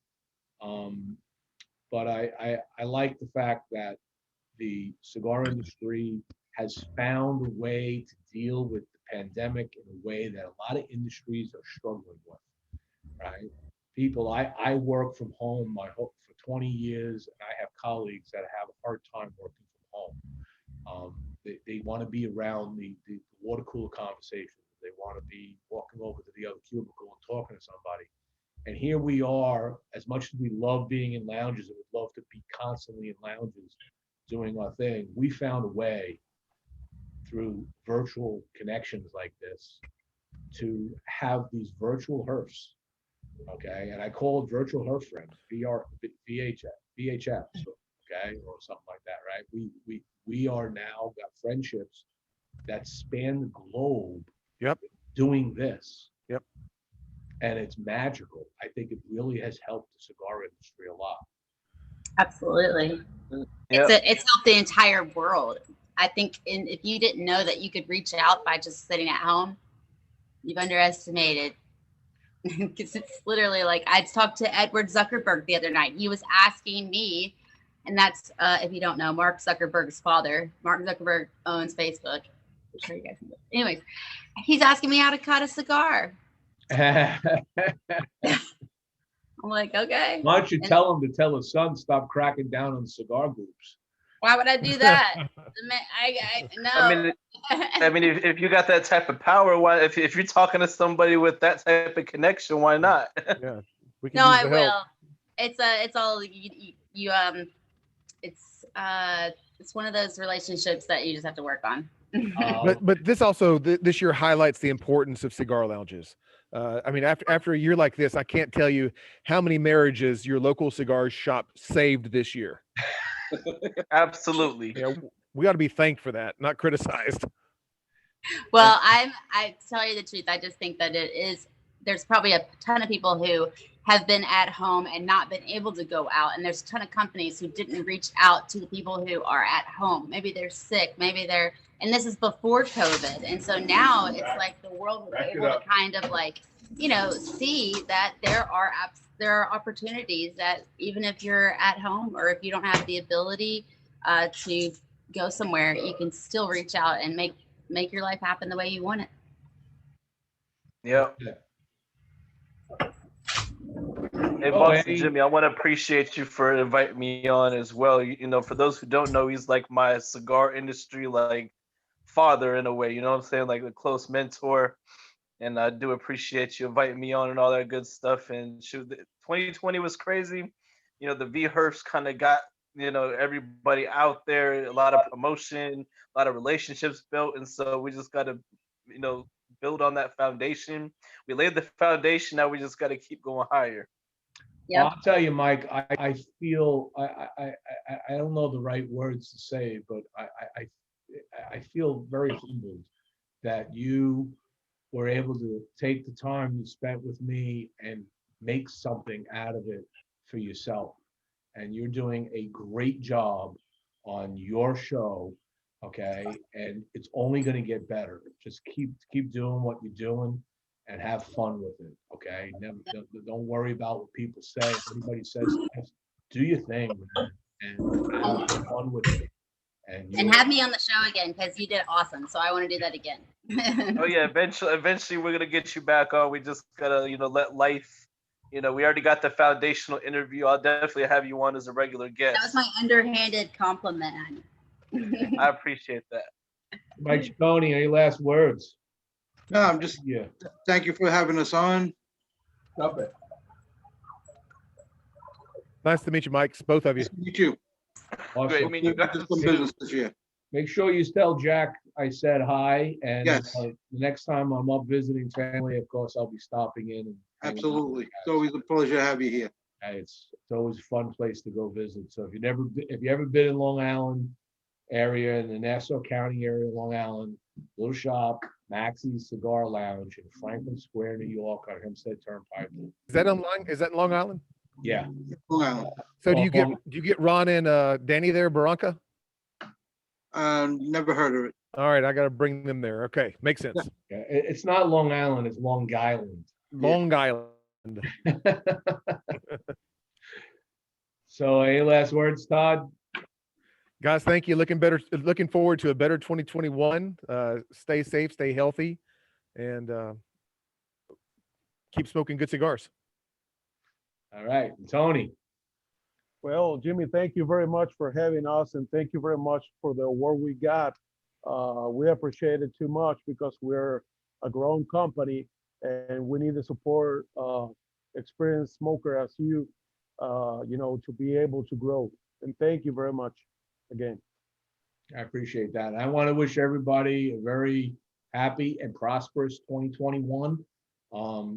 But I like the fact that the cigar industry has found a way to deal with the pandemic in a way that a lot of industries are struggling with, right? People, I work from home for 20 years, and I have colleagues that have a hard time working from home. They want to be around the water cooler conversations. They want to be walking over to the other cubicle and talking to somebody. And here we are, as much as we love being in lounges and would love to be constantly in lounges doing our thing, we found a way through virtual connections like this to have these virtual herfs, okay? And I call it virtual herf friends, VHF, okay, or something like that, right? We are now got friendships that span the globe. Yep. Doing this. Yep. And it's magical. I think it really has helped the cigar industry a lot. Absolutely. Yep. It's helped the entire world. I think if you didn't know that you could reach out by just sitting at home, you've underestimated. Because it's literally like, I talked to Edward Zuckerberg the other night. He was asking me, and that's, if you don't know, Mark Zuckerberg's father. Mark Zuckerberg owns Facebook. I'm sure you guys know. Anyways, he's asking me how to cut a cigar. I'm like, okay. Why don't you tell him to tell his son stop cracking down on cigar groups? Why would I do that? No. I mean, if you got that type of power, why? If you're talking to somebody with that type of connection, why not? Yeah, we can No, use I the will. help. It's all it's one of those relationships that you just have to work on. But this also this year highlights the importance of cigar lounges. I mean, after a year like this, I can't tell you how many marriages your local cigar shop saved this year. Absolutely. Yeah, we got to be thanked for that, not criticized. Well, I tell you the truth. I just think that there's probably a ton of people who have been at home and not been able to go out. And there's a ton of companies who didn't reach out to the people who are at home. Maybe they're sick, and this is before COVID. And so now it's like the world was able to kind of like, see that there are opportunities that even if you're at home or if you don't have the ability to go somewhere, you can still reach out and make your life happen the way you want it. Yep. Hey, Boss and Jimmie, I want to appreciate you for inviting me on as well. For those who don't know, he's like my cigar industry like father in a way. You know what I'm saying? Like a close mentor. And I do appreciate you inviting me on and all that good stuff. And shoot, 2020 was crazy. The V-Herfs kind of got everybody out there, a lot of promotion, a lot of relationships built, and so we just got to build on that foundation. We laid the foundation, now we just got to keep going higher. Yeah, I'll tell you, Mike, I feel I don't know the right words to say, but I feel very humbled that you were able to take the time you spent with me and make something out of it for yourself. And you're doing a great job on your show, okay? And it's only going to get better. Just keep doing what you're doing and have fun with it, okay? Don't worry about what people say. If anybody says, do your thing, man, and have fun with it. And have me on the show again because you did awesome. So I want to do that again. Oh yeah, eventually we're gonna get you back on. We just gotta, let life. We already got the foundational interview. I'll definitely have you on as a regular guest. That was my underhanded compliment. I appreciate that. Mike Ciccone, any last words? No, I'm just, Yeah. thank you for having us on. Stop it. Nice to meet you, Mike. Both of you. Nice to meet you. Awesome. Great meeting you We'll guys. do some business this year. Make sure you tell Jack I said hi, and Yes. the next time I'm up visiting family, of course, I'll be stopping in. And Absolutely. It's always a pleasure to have you here. It's always a fun place to go visit. So if you ever been in Long Island area, in the Nassau County area, Long Island, little shop, Maxis Cigar Lounge in Franklin Square, New York, on Hempstead Turnpike. Is that in Long Island? Yeah. Long Island. So do you get Ron and Danny there, Barranca? Never heard of it. All right, I got to bring them there. Okay, makes sense. Yeah, it's not Long Island, it's Long Island. Long Island. So any last words, Todd? Guys, thank you. Looking forward to a better 2021. Stay safe, stay healthy, and keep smoking good cigars. All right, Tony. Well, Jimmie, thank you very much for having us, and thank you very much for the award we got. We appreciate it too much because we're a grown company and we need to support experienced smoker as you, to be able to grow. And thank you very much again. I appreciate that. I want to wish everybody a very happy and prosperous 2021. Well,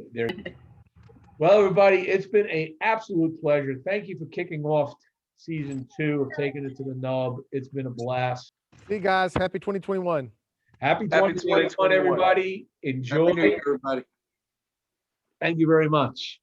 everybody, it's been an absolute pleasure. Thank you for kicking off season 2 of Taking It to the Nub. It's been a blast. See you guys. Happy 2021. Happy 2021, everybody. Enjoy. Happy New Year, everybody. Thank you very much.